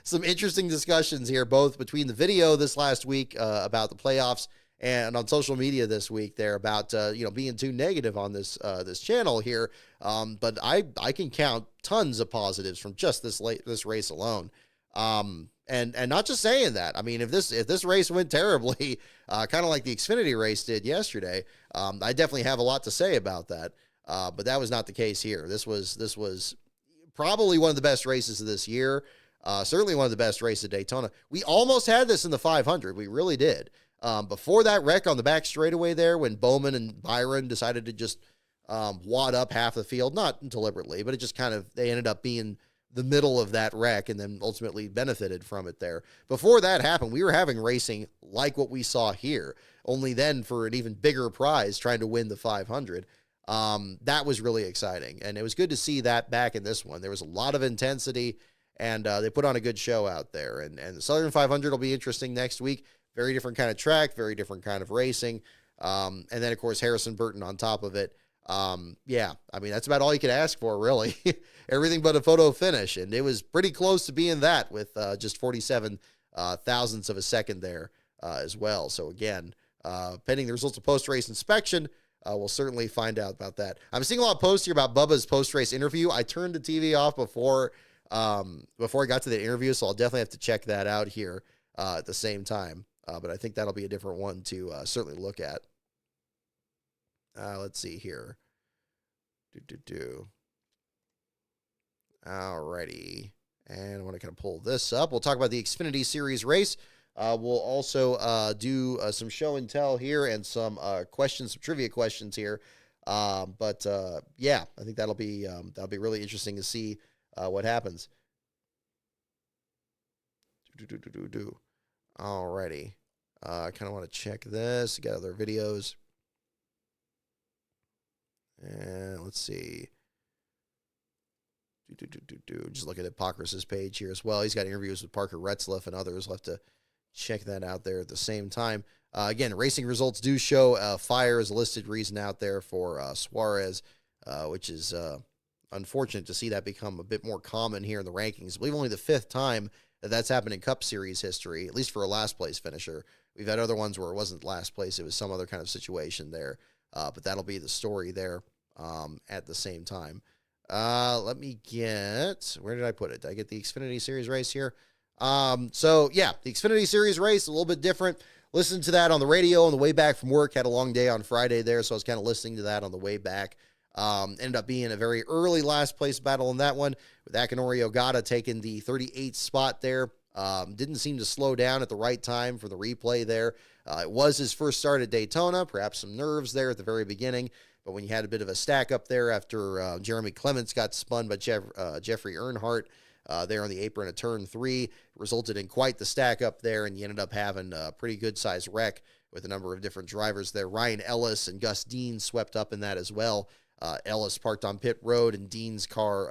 some interesting discussions here, both between the video this last week about the playoffs and on social media this week there about, being too negative on this channel here. But I can count tons of positives from just this race alone. And not just saying that. I mean, if this race went terribly, kind of like the Xfinity race did yesterday, I definitely have a lot to say about that. But that was not the case here. This was probably one of the best races of this year. Certainly one of the best races at Daytona. We almost had this in the 500. We really did. Before that wreck on the back straightaway there, when Bowman and Byron decided to just wad up half the field, not deliberately, but it just they ended up being the middle of that wreck and then ultimately benefited from it there. Before that happened, we were having racing like what we saw here, only then for an even bigger prize trying to win the 500. That was really exciting, and it was good to see that back in this one. There was a lot of intensity, and they put on a good show out there. And the Southern 500 will be interesting next week. Very different kind of track, very different kind of racing. And then, of course, Harrison Burton on top of it. That's about all you could ask for, really. Everything but a photo finish, and it was pretty close to being that with just 47 thousandths of a second there as well. So, again, pending the results of post-race inspection, we'll certainly find out about that. I'm seeing a lot of posts here about Bubba's post-race interview. I turned the TV off before I got to the interview, so I'll definitely have to check that out here at the same time. But I think that'll be a different one to certainly look at. Let's see here. Alrighty. And I want to kind of pull this up. We'll talk about the Xfinity Series race. We'll also do some show and tell here and some questions, some trivia questions here Yeah, I think that'll be really interesting to see what happens. Alrighty. I kind of want to check this. Got other videos. And let's see. Just looking at Pockrass's page here as well. He's got interviews with Parker Retzlaff and others. We'll have to check that out there at the same time. Again, racing results do show fire as a listed reason out there for Suarez, which is unfortunate to see that become a bit more common here in the rankings. I believe only the fifth time that's happened in Cup Series history, at least for a last-place finisher. We've had other ones where it wasn't last place. It was some other kind of situation there. But that'll be the story there at the same time. Let me get, where did I put it? Did I get the Xfinity Series race here? So, yeah, the Xfinity Series race, a little bit different. Listened to that on the radio on the way back from work. Had a long day on Friday there, so I was kind of listening to that on the way back. Ended up being a very early last-place battle in that one, with Akinori Ogata taking the 38th spot there. Didn't seem to slow down at the right time for the replay there. It was his first start at Daytona, perhaps some nerves there at the very beginning, but when you had a bit of a stack up there after Jeremy Clements got spun by Jeffrey Earnhardt there on the apron of turn 3, it resulted in quite the stack up there, and you ended up having a pretty good-sized wreck with a number of different drivers there. Ryan Ellis and Gus Dean swept up in that as well. Ellis parked on pit road, and Dean's car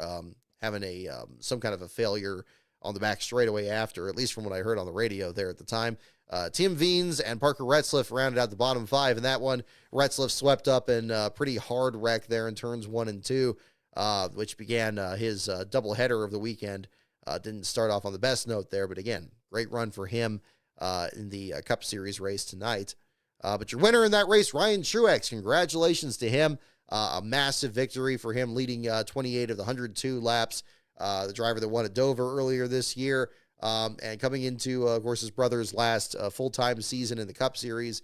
having some kind of a failure on the back straightaway after, at least from what I heard on the radio there at the time. Tim Veens and Parker Retzlaff rounded out the bottom 5 in that one. Retzlaff swept up in a pretty hard wreck there in turns 1 and 2, which began his doubleheader of the weekend. Didn't start off on the best note there, but again, great run for him in the Cup Series race tonight. But your winner in that race, Ryan Truex, congratulations to him. A massive victory for him, leading 28 of the 102 laps. The driver that won at Dover earlier this year, and coming into, of course, his brother's last full-time season in the Cup Series.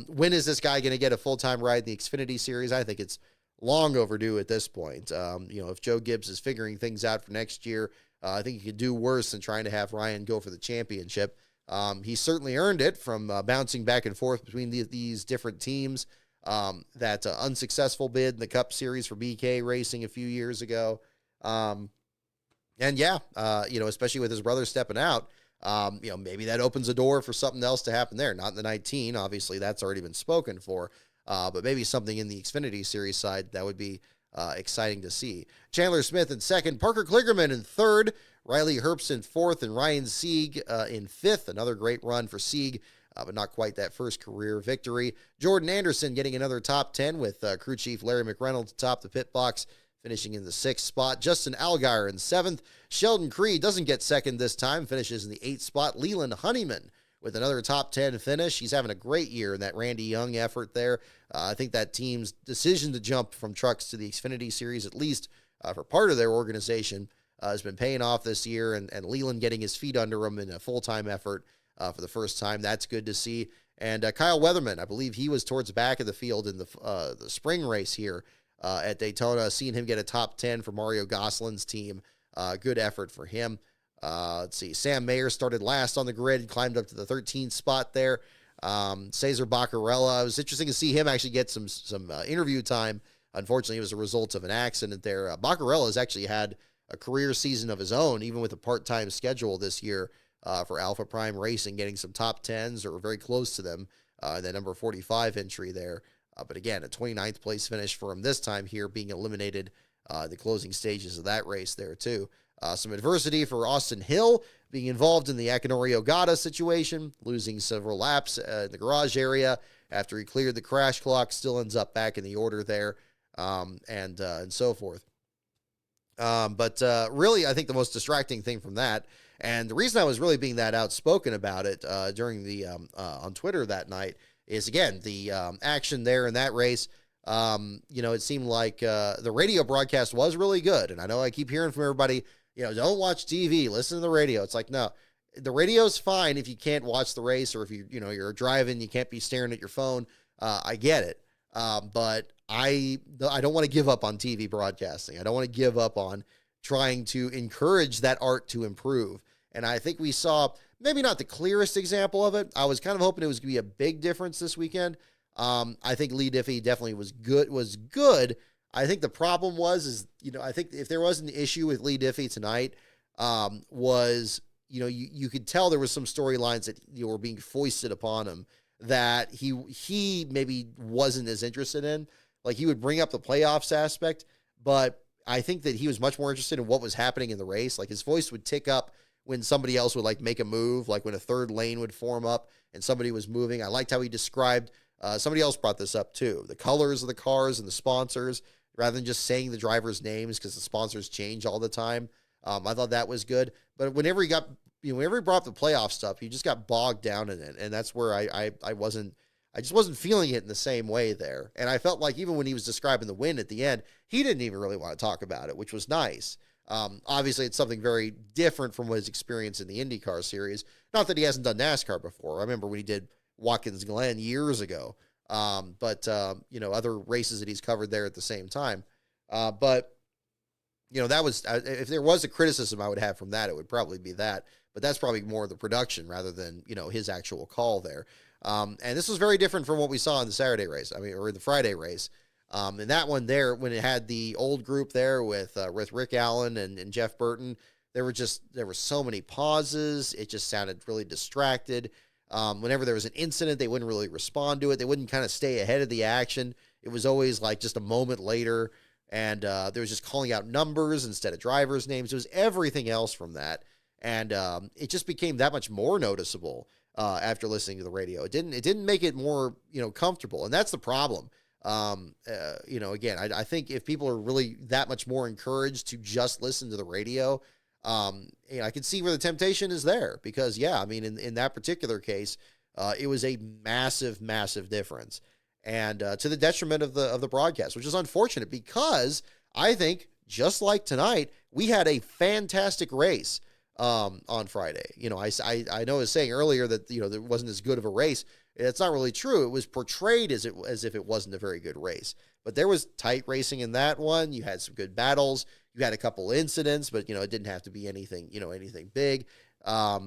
When is this guy going to get a full-time ride in the Xfinity Series? I think it's long overdue at this point. If Joe Gibbs is figuring things out for next year, I think he could do worse than trying to have Ryan go for the championship. He certainly earned it from bouncing back and forth between these different teams. That unsuccessful bid in the Cup Series for BK Racing a few years ago. Especially with his brother stepping out, maybe that opens a door for something else to happen there. Not in the 19, obviously that's already been spoken for, but maybe something in the Xfinity Series side that would be exciting to see. Chandler Smith in second, Parker Kligerman in third, Riley Herbst in fourth, and Ryan Sieg in fifth. Another great run for Sieg, but not quite that first career victory. Jordan Anderson getting another top 10 with crew chief Larry McReynolds atop the pit box, finishing in the 6th spot. Justin Allgaier in 7th. Sheldon Creed doesn't get second this time, finishes in the 8th spot. Leland Honeyman with another top 10 finish. He's having a great year in that Randy Young effort there. I think that team's decision to jump from trucks to the Xfinity Series, at least for part of their organization, has been paying off this year, and Leland getting his feet under him in a full-time effort for the first time. That's good to see. And Kyle Weatherman, I believe he was towards the back of the field in the spring race here at Daytona, seeing him get a top 10 for Mario Gosselin's team. Good effort for him. Let's see. Sam Mayer started last on the grid, climbed up to the 13th spot there. Cesar Baccarella, it was interesting to see him actually get some interview time. Unfortunately, it was a result of an accident there. Baccarella has actually had a career season of his own, even with a part-time schedule this year for Alpha Prime Racing, getting some top 10s or very close to them in that number 45 entry there. But again, a 29th place finish for him this time here, being eliminated the closing stages of that race there too. Some adversity for Austin Hill, being involved in the Akinori Ogata situation, losing several laps in the garage area after he cleared the crash clock, still ends up back in the order there, and so forth. But really, I think the most distracting thing from that, and the reason I was really being that outspoken about it during the on Twitter that night, is, again, the action there in that race. It seemed like the radio broadcast was really good. And I know I keep hearing from everybody, don't watch TV, listen to the radio. It's like, no, the radio's fine if you can't watch the race, or if you're driving, you can't be staring at your phone. I get it. But I don't want to give up on TV broadcasting. I don't want to give up on trying to encourage that art to improve. And I think we saw maybe not the clearest example of it. I was kind of hoping it was going to be a big difference this weekend. I think Lee Diffie definitely was good. I think the problem is, I think if there was an issue with Lee Diffie tonight, was, you could tell there was some storylines that were being foisted upon him that he maybe wasn't as interested in. Like, he would bring up the playoffs aspect, but I think that he was much more interested in what was happening in the race. Like, his voice would tick up when somebody else would like make a move, like when a third lane would form up and somebody was moving. I liked how he described, somebody else brought this up too, the colors of the cars and the sponsors, rather than just saying the drivers' names because the sponsors change all the time. I thought that was good. But whenever he brought up the playoff stuff, he just got bogged down in it. And that's where I just wasn't feeling it in the same way there. And I felt like even when he was describing the win at the end, he didn't even really want to talk about it, which was nice. Obviously, it's something very different from his experience in the IndyCar series. Not that he hasn't done NASCAR before. I remember when he did Watkins Glen years ago. But other races that he's covered there at the same time. But that was, if there was a criticism I would have from that, it would probably be that. But that's probably more the production rather than, his actual call there. And this was very different from what we saw in the Saturday race, or the Friday race. And that one there, when it had the old group there with Rick Allen and Jeff Burton, there were so many pauses. It just sounded really distracted. Whenever there was an incident, they wouldn't really respond to it. They wouldn't kind of stay ahead of the action. It was always like just a moment later, and there was just calling out numbers instead of drivers' names. It was everything else from that, and it just became that much more noticeable after listening to the radio. It didn't make it more comfortable, and that's the problem. Again, I think if people are really that much more encouraged to just listen to the radio, I can see where the temptation is there because, in that particular case, it was a massive, massive difference, and to the detriment of the broadcast, which is unfortunate because I think just like tonight, we had a fantastic race on Friday. I know I was saying earlier that there wasn't as good of a race. It's not really true. It was portrayed as if it wasn't a very good race, but there was tight racing in that one. You had some good battles. You had a couple incidents, but it didn't have to be anything big. I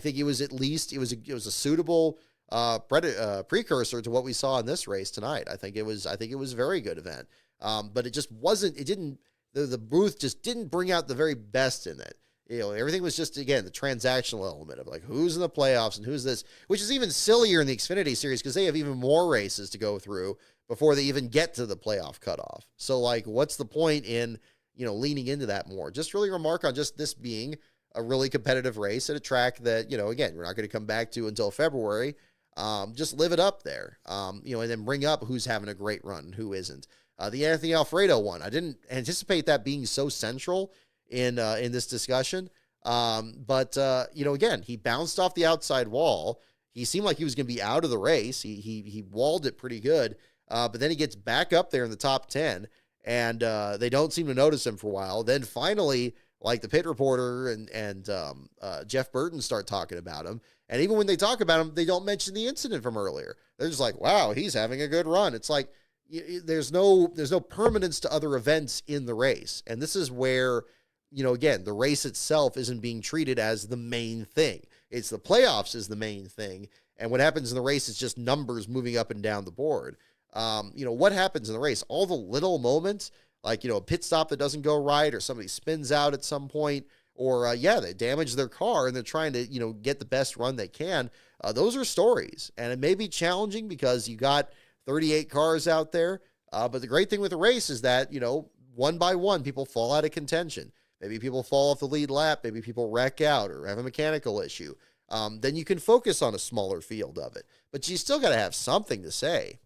think it was at least it was a suitable precursor to what we saw in this race tonight. I think it was a very good event. But it just wasn't. It didn't. The booth just didn't bring out the very best in it. Everything was just, again, the transactional element of like who's in the playoffs and who's this, which is even sillier in the Xfinity series because they have even more races to go through before they even get to the playoff cutoff. So, like, what's the point in, leaning into that more? Just really remark on just this being a really competitive race at a track that, again, we're not going to come back to until February. Just live it up there, and then bring up who's having a great run and who isn't. The Anthony Alfredo one, I didn't anticipate that being so central in this discussion. But again, he bounced off the outside wall. He seemed like he was going to be out of the race. He walled it pretty good. But then he gets back up there in the top 10 and they don't seem to notice him for a while. Then finally, like the pit reporter and Jeff Burton start talking about him. And even when they talk about him, they don't mention the incident from earlier. They're just like, wow, he's having a good run. It's like, there's no permanence to other events in the race. And this is where, again, the race itself isn't being treated as the main thing. It's the playoffs is the main thing. And what happens in the race is just numbers moving up and down the board. What happens in the race? All the little moments, like, a pit stop that doesn't go right, or somebody spins out at some point, or, they damage their car and they're trying to, get the best run they can. Those are stories. And it may be challenging because you got 38 cars out there. But the great thing with the race is that, one by one, people fall out of contention. Maybe people fall off the lead lap. Maybe people wreck out or have a mechanical issue. Then you can focus on a smaller field of it. But you still got to have something to say,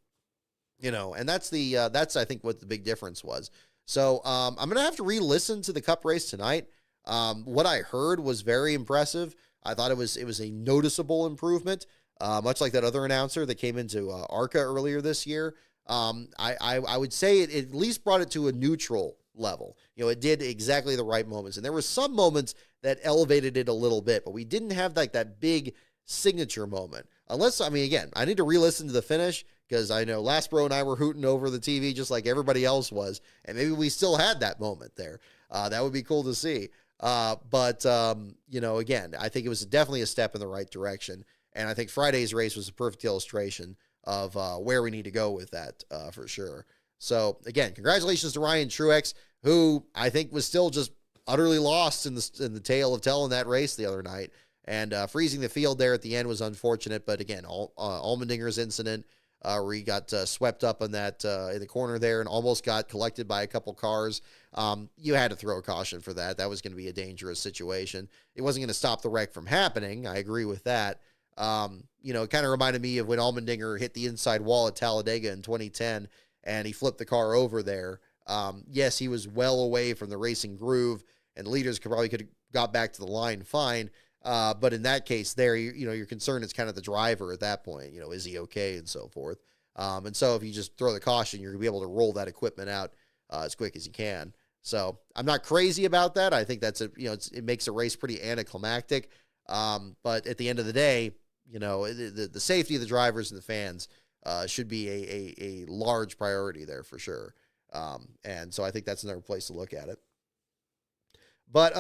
and that's I think what the big difference was. So I'm going to have to re-listen to the Cup race tonight. What I heard was very impressive. I thought it was a noticeable improvement, much like that other announcer that came into ARCA earlier this year. I would say it at least brought it to a neutral level. It did exactly the right moments. And there were some moments that elevated it a little bit, but we didn't have like that big signature moment. Unless, again, I need to re-listen to the finish because I know Lastbro and I were hooting over the TV just like everybody else was. And maybe we still had that moment there. That would be cool to see. But again, I think it was definitely a step in the right direction. And I think Friday's race was a perfect illustration of where we need to go with that for sure. So, again, congratulations to Ryan Truex, who I think was still just utterly lost in the tale of telling that race the other night. And freezing the field there at the end was unfortunate. But, again, Allmendinger's incident where he got swept up on that in the corner there and almost got collected by a couple cars. You had to throw a caution for that. That was going to be a dangerous situation. It wasn't going to stop the wreck from happening. I agree with that. It kind of reminded me of when Allmendinger hit the inside wall at Talladega in 2010 and he flipped the car over there. Yes, he was well away from the racing groove and the leaders could have got back to the line fine. But in that case there, your concern is kind of the driver at that point. Is he okay and so forth. And so if you just throw the caution, you're gonna be able to roll that equipment out as quick as you can. So I'm not crazy about that. I think that's it makes a race pretty anticlimactic. But at the end of the day, the safety of the drivers and the fans should be a large priority there for sure. And so I think that's another place to look at it. But,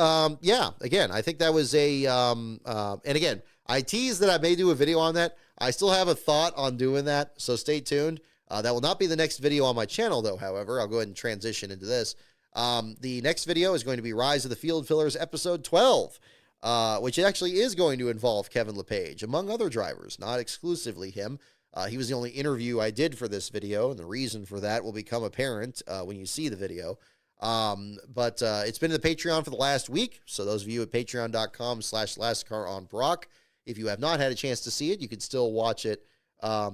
again, I think that was and again, I teased that I may do a video on that. I still have a thought on doing that, so stay tuned. That will not be the next video on my channel, though, however. I'll go ahead and transition into this. The next video is going to be Rise of the Field Fillers, episode 12, which actually is going to involve Kevin LePage, among other drivers, not exclusively him. He was the only interview I did for this video, and the reason for that will become apparent when you see the video. But it's been in the Patreon for the last week. So those of you at patreon.com/lastcaronbrock, if you have not had a chance to see it, you can still watch it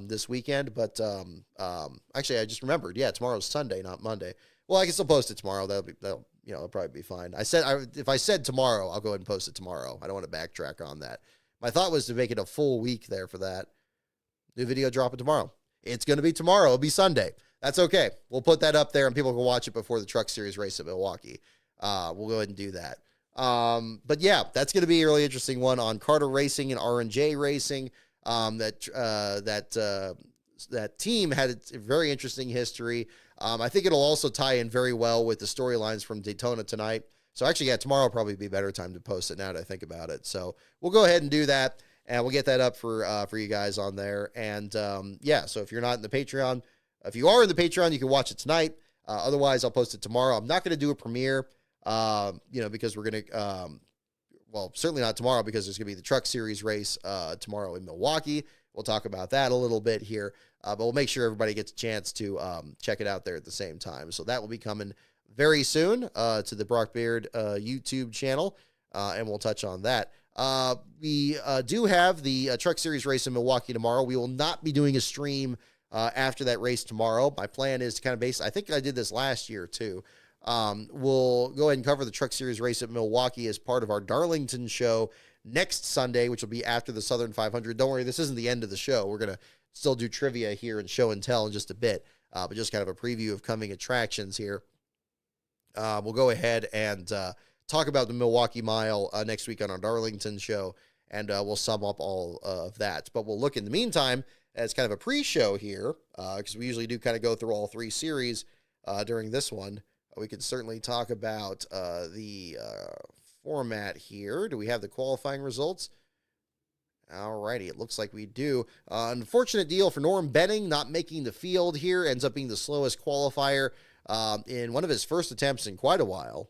this weekend. But actually, I just remembered. Yeah, tomorrow's Sunday, not Monday. Well, I can still post it tomorrow. That'll probably be fine. If I said tomorrow, I'll go ahead and post it tomorrow. I don't want to backtrack on that. My thought was to make it a full week there for that. New video dropping tomorrow. It's going to be tomorrow. It'll be Sunday. That's okay. We'll put that up there and people can watch it before the Truck Series race at Milwaukee. We'll go ahead and do that. But yeah, that's going to be a really interesting one on Carter Racing and R&J Racing. That team had a very interesting history. I think it'll also tie in very well with the storylines from Daytona tonight. So actually, yeah, tomorrow will probably be a better time to post it now that I think about it. So we'll go ahead and do that, and we'll get that up for you guys on there. And so if you're not in the Patreon, if you are in the Patreon, you can watch it tonight. Otherwise, I'll post it tomorrow. I'm not going to do a premiere, because we're going to, certainly not tomorrow because there's going to be the Truck Series race tomorrow in Milwaukee. We'll talk about that a little bit here, but we'll make sure everybody gets a chance to check it out there at the same time. So that will be coming very soon to the Brock Beard YouTube channel, and we'll touch on that. We do have the Truck Series race in Milwaukee tomorrow. We will not be doing a stream after that race tomorrow. My plan is to kind of I think I did this last year too. We'll go ahead and cover the Truck Series race at Milwaukee as part of our Darlington show next Sunday, which will be after the Southern 500. Don't worry, this isn't the end of the show. We're going to still do trivia here and show and tell in just a bit, but just kind of a preview of coming attractions here. We'll go ahead and talk about the Milwaukee Mile next week on our Darlington show, and we'll sum up all of that. But we'll look in the meantime as kind of a pre-show here, because we usually do kind of go through all three series during this one. We could certainly talk about the format here. Do we have the qualifying results? Alrighty, it looks like we do. Unfortunate deal for Norm Benning, not making the field here. Ends up being the slowest qualifier in one of his first attempts in quite a while.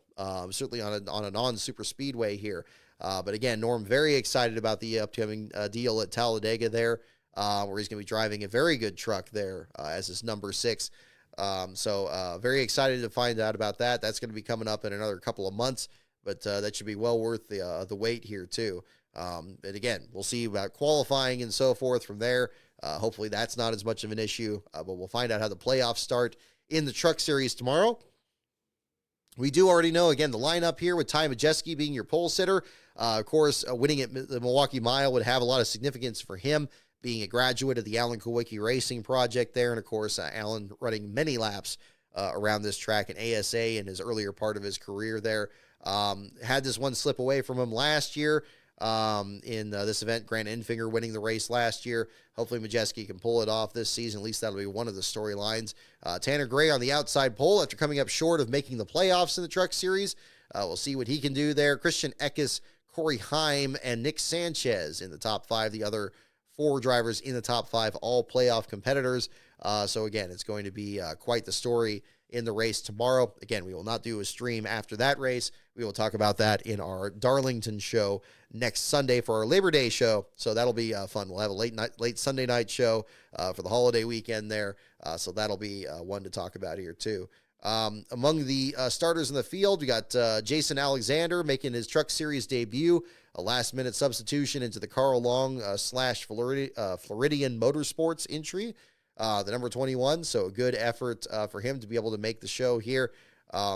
Certainly on a non-super speedway here. But again, Norm very excited about the upcoming deal at Talladega there, where he's going to be driving a very good truck there as his number 6. So very excited to find out about that. That's going to be coming up in another couple of months, but that should be well worth the wait here too. And again, we'll see about qualifying and so forth from there. Hopefully that's not as much of an issue, but we'll find out how the playoffs start in the Truck Series tomorrow. We do already know, again, the lineup here with Ty Majeski being your pole sitter. Of course, winning at the Milwaukee Mile would have a lot of significance for him, being a graduate of the Alan Kulwicki Racing Project there. And, of course, Alan running many laps around this track in ASA in his earlier part of his career there. Had this one slip away from him last year in this event. Grant Enfinger winning the race last year. Hopefully Majeski can pull it off this season. At least that'll be one of the storylines. Tanner Gray on the outside pole after coming up short of making the playoffs in the Truck Series. We'll see what he can do there. Christian Eckes, Corey Heim, and Nick Sanchez in the top 5. The other 4 drivers in the top 5, all playoff competitors. So again, it's going to be quite the story in the race tomorrow. Again, we will not do a stream after that race. We will talk about that in our Darlington show next Sunday for our Labor Day show. So that'll be fun. We'll have a late Sunday night show for the holiday weekend there. So that'll be one to talk about here too. Among the starters in the field, we got Jason Alexander making his Truck Series debut, a last-minute substitution into the Carl Long / Floridian Motorsports entry, the number 21. So a good effort for him to be able to make the show here.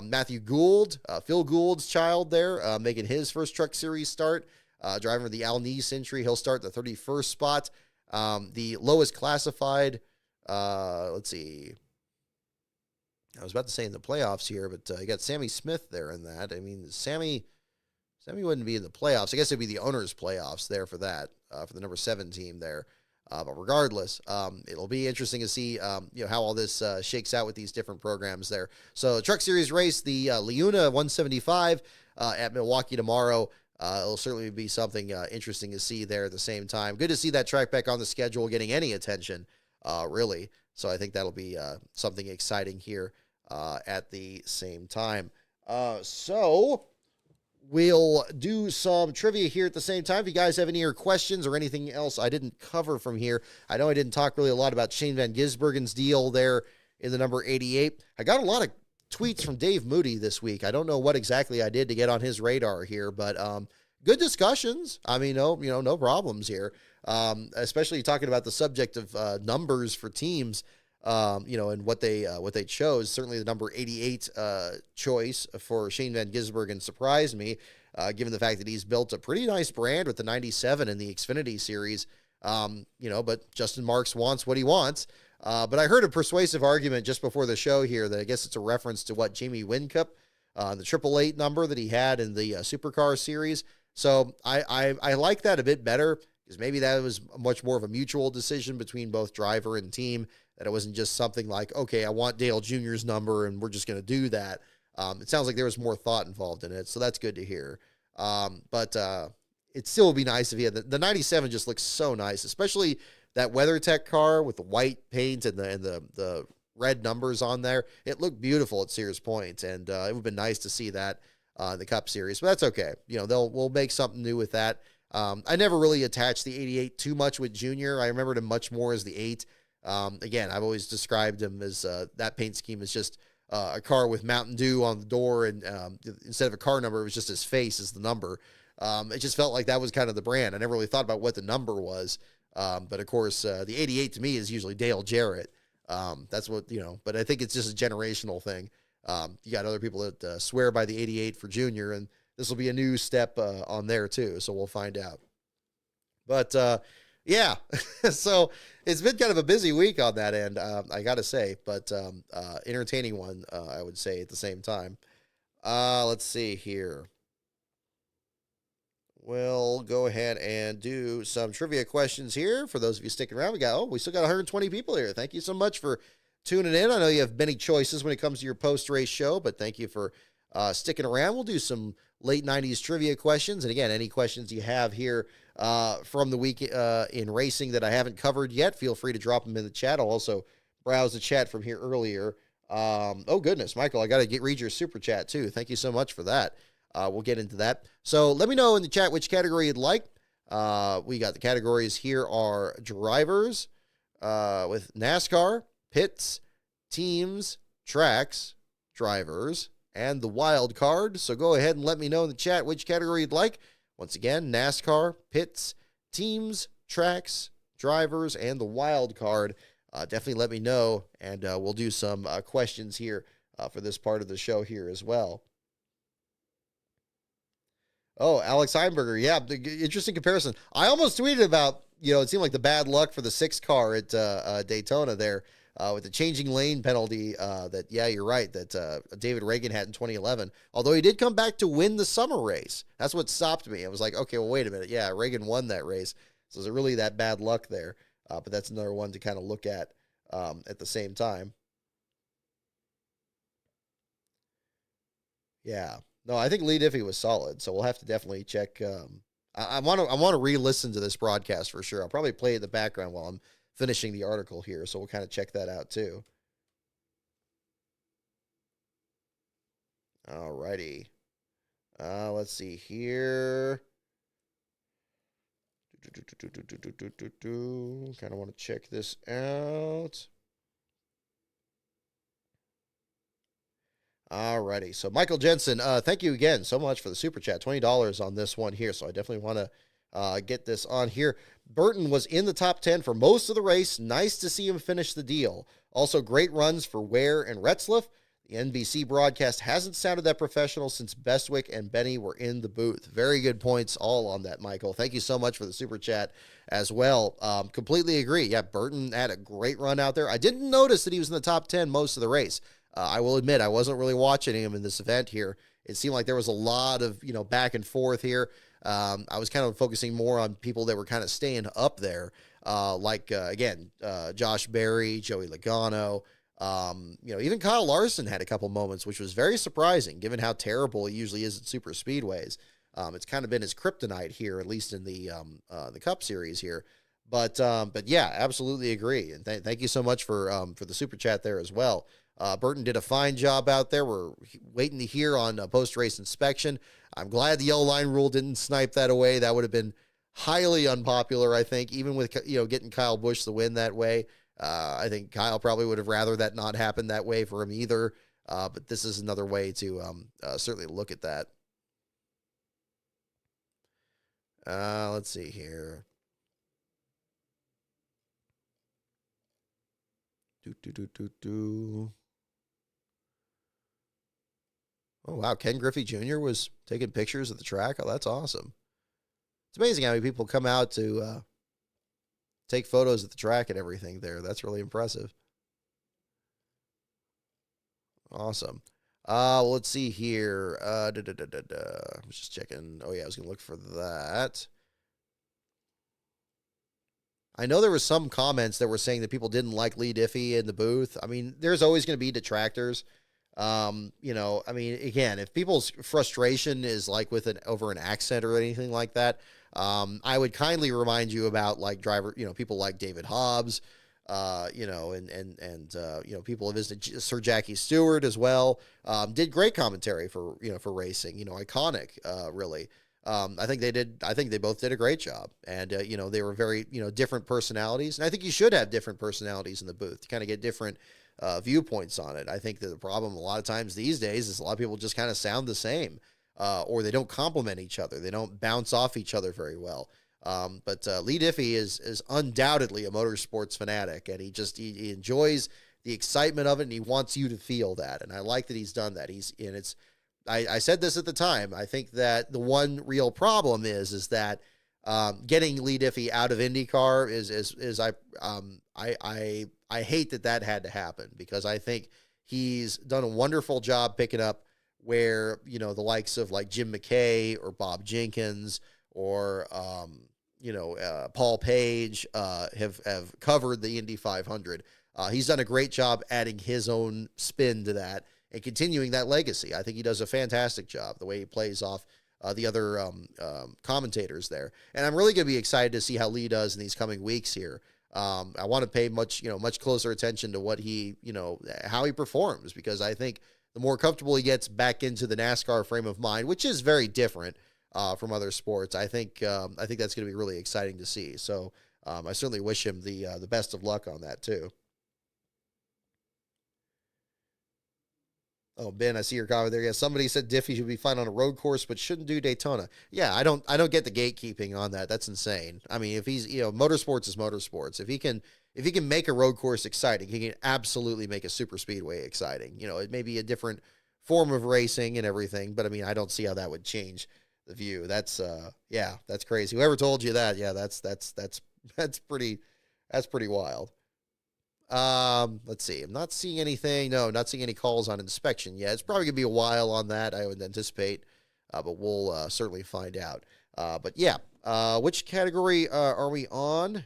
Matthew Gould, Phil Gould's child there, making his first Truck Series start, driving the Al Neese entry. He'll start the 31st spot. The lowest classified, let's see. I was about to say in the playoffs here, but you got Sammy Smith there in that. I mean, Sammy wouldn't be in the playoffs. I guess it'd be the owners' playoffs there for that, for the number 7 team there. But regardless, it'll be interesting to see how all this shakes out with these different programs there. So the Truck Series race, the Leuna 175 at Milwaukee tomorrow. It'll certainly be something interesting to see there at the same time. Good to see that track back on the schedule getting any attention, really. So I think that'll be something exciting here at the same time. So we'll do some trivia here at the same time. If you guys have any other questions or anything else I didn't cover from here, I know I didn't talk really a lot about Shane Van Gisbergen's deal there in the number 88. I got a lot of tweets from Dave Moody this week. I don't know what exactly I did to get on his radar here, but good discussions. I mean, no problems here. Especially talking about the subject of numbers for teams, and what they chose. Certainly the number 88 choice for Shane Van Gisbergen surprised me, given the fact that he's built a pretty nice brand with the 97 in the Xfinity series. But Justin Marks wants what he wants. But I heard a persuasive argument just before the show here that I guess it's a reference to what Jamie Whincup, the 888 number that he had in the Supercar series. So I like that a bit better, because maybe that was much more of a mutual decision between both driver and team, that it wasn't just something like, okay, I want Dale Jr.'s number and we're just going to do that. It sounds like there was more thought involved in it, so that's good to hear. But it still would be nice if he had the 97 just looks so nice, especially that WeatherTech car with the white paint and the red numbers on there. It looked beautiful at Sears Point, and it would have been nice to see that in the Cup Series, but that's okay. We'll make something new with that. I never really attached the 88 too much with Junior. I remembered him much more as the 8. Again, I've always described him as that paint scheme is just a car with Mountain Dew on the door, and instead of a car number, it was just his face as the number. It just felt like that was kind of the brand. I never really thought about what the number was. But of course, the 88 to me is usually Dale Jarrett. That's what, but I think it's just a generational thing. You got other people that swear by the 88 for Junior, and this will be a new step on there too. So we'll find out. But yeah, so it's been kind of a busy week on that end, I got to say, but entertaining one, I would say at the same time. Let's see here. We'll go ahead and do some trivia questions here for those of you sticking around. We still got 120 people here. Thank you so much for tuning in. I know you have many choices when it comes to your post-race show, but thank you for sticking around. We'll do some late 90s trivia questions. And again, any questions you have here from the week in racing that I haven't covered yet, feel free to drop them in the chat. I'll also browse the chat from here earlier. Oh, goodness, Michael, I got to read your super chat, too. Thank you so much for that. We'll get into that. So let me know in the chat which category you'd like. We got the categories here are drivers with NASCAR, pits, teams, tracks, drivers, and the wild card. So go ahead and let me know in the chat which category you'd like. Once again, NASCAR, pits, teams, tracks, drivers, and the wild card. Definitely let me know, and we'll do some questions here for this part of the show here as well. Oh, Alex Heimberger. Yeah, interesting comparison. I almost tweeted about, it seemed like the bad luck for the 6 car at Daytona there with the changing lane penalty you're right, that David Reagan had in 2011. Although he did come back to win the summer race. That's what stopped me. I was like, okay, well, wait a minute. Yeah, Reagan won that race. So is it really that bad luck there? But that's another one to kind of look at the same time. Yeah. No, I think Lee Diffie was solid, so we'll have to definitely check I want to re-listen to this broadcast for sure. I'll probably play it in the background while I'm finishing the article here, so we'll kind of check that out too. Alrighty. Let's see here. Kind of want to check this out. Alrighty. So Michael Jensen, thank you again so much for the super chat. $20 on this one here. So I definitely want to get this on here. Burton was in the top 10 for most of the race. Nice to see him finish the deal. Also, great runs for Ware and Retzlaff. The NBC broadcast hasn't sounded that professional since Bestwick and Benny were in the booth. Very good points all on that, Michael. Thank you so much for the super chat as well. Completely agree. Yeah, Burton had a great run out there. I didn't notice that he was in the top 10 most of the race. I will admit I wasn't really watching him in this event here. It seemed like there was a lot of, back and forth here. I was kind of focusing more on people that were kind of staying up there, again, Josh Berry, Joey Logano. Even Kyle Larson had a couple moments, which was very surprising given how terrible he usually is at super speedways. It's kind of been his kryptonite here, at least in the Cup Series here. But yeah, absolutely agree. And thank you so much for the super chat there as well. Burton did a fine job out there. We're waiting to hear on post-race inspection. I'm glad the yellow line rule didn't snipe that away. That would have been highly unpopular, I think, even with getting Kyle Busch the win that way. I think Kyle probably would have rather that not happen that way for him either. But this is another way to certainly look at that. Let's see here. Oh, wow. Ken Griffey Jr. was taking pictures of the track. Oh, that's awesome. It's amazing how many people come out to take photos of the track and everything there. That's really impressive. Awesome. Let's see here. I was just checking. Oh, yeah, I was going to look for that. I know there were some comments that were saying that people didn't like Lee Diffie in the booth. I mean, there's always going to be detractors. Again, if people's frustration is like over an accent or anything like that, I would kindly remind you about people like David Hobbs, people have visited Sir Jackie Stewart as well. Did great commentary for racing, iconic, really. I think they both did a great job, and they were very different personalities, and I think you should have different personalities in the booth to kind of get different viewpoints on it. I think that the problem a lot of times these days is a lot of people just kind of sound the same, or they don't complement each other. They don't bounce off each other very well. But Lee Diffie is undoubtedly a motorsports fanatic, and he enjoys the excitement of it, and he wants you to feel that. And I like that he's done that. I said this at the time. I think that the one real problem is that getting Lee Diffie out of IndyCar I hate that had to happen, because I think he's done a wonderful job picking up where the likes of like Jim McKay or Bob Jenkins or Paul Page have covered the Indy 500. He's done a great job adding his own spin to that and continuing that legacy. I think he does a fantastic job, the way he plays off the other commentators there. And I'm really going to be excited to see how Lee does in these coming weeks here. I want to pay much closer attention to what how he performs, because I think the more comfortable he gets back into the NASCAR frame of mind, which is very different from other sports, I think that's going to be really exciting to see. So I certainly wish him the best of luck on that too. Oh, Ben, I see your comment there. Yeah, somebody said Diffie should be fine on a road course, but shouldn't do Daytona. Yeah, I don't get the gatekeeping on that. That's insane. I mean, if he's motorsports is motorsports. If he can make a road course exciting, he can absolutely make a super speedway exciting. It may be a different form of racing and everything, but I mean, I don't see how that would change the view. That's that's crazy. Whoever told you that? Yeah, that's pretty wild. Let's see. I'm not seeing anything. No, not seeing any calls on inspection yet. It's probably gonna be a while on that, I would anticipate, but we'll certainly find out. But yeah, which category are we on?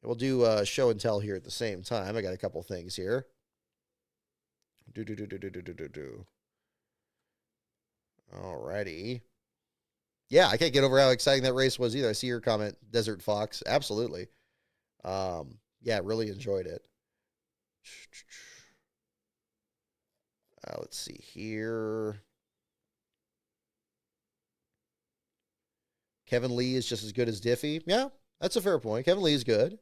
We'll do show and tell here at the same time. I got a couple things here. Alrighty. Yeah, I can't get over how exciting that race was either. I see your comment, Desert Fox. Absolutely. Yeah, really enjoyed it. Let's see here. Kevin Lee is just as good as Diffie. Yeah, that's a fair point. Kevin Lee is good.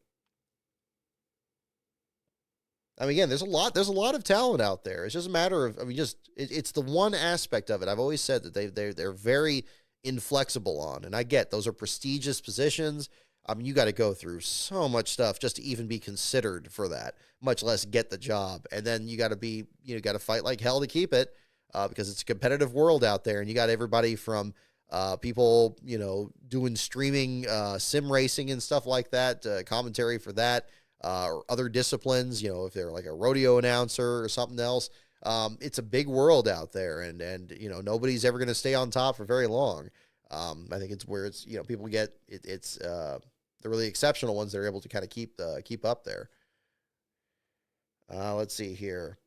I mean, again, there's a lot of talent out there. It's just a matter of, I mean, it's the one aspect of it. I've always said that they're very inflexible on, and I get those are prestigious positions. I mean, you got to go through so much stuff just to even be considered for that, much less get the job. And then you got to fight like hell to keep it, because it's a competitive world out there, and you got everybody from people, doing streaming, sim racing and stuff like that, commentary for that, or other disciplines, if they're like a rodeo announcer or something else. It's a big world out there, and nobody's ever going to stay on top for very long. I think it's where it's, people get it, it's the really exceptional ones that are able to kind of keep up there. Let's see here.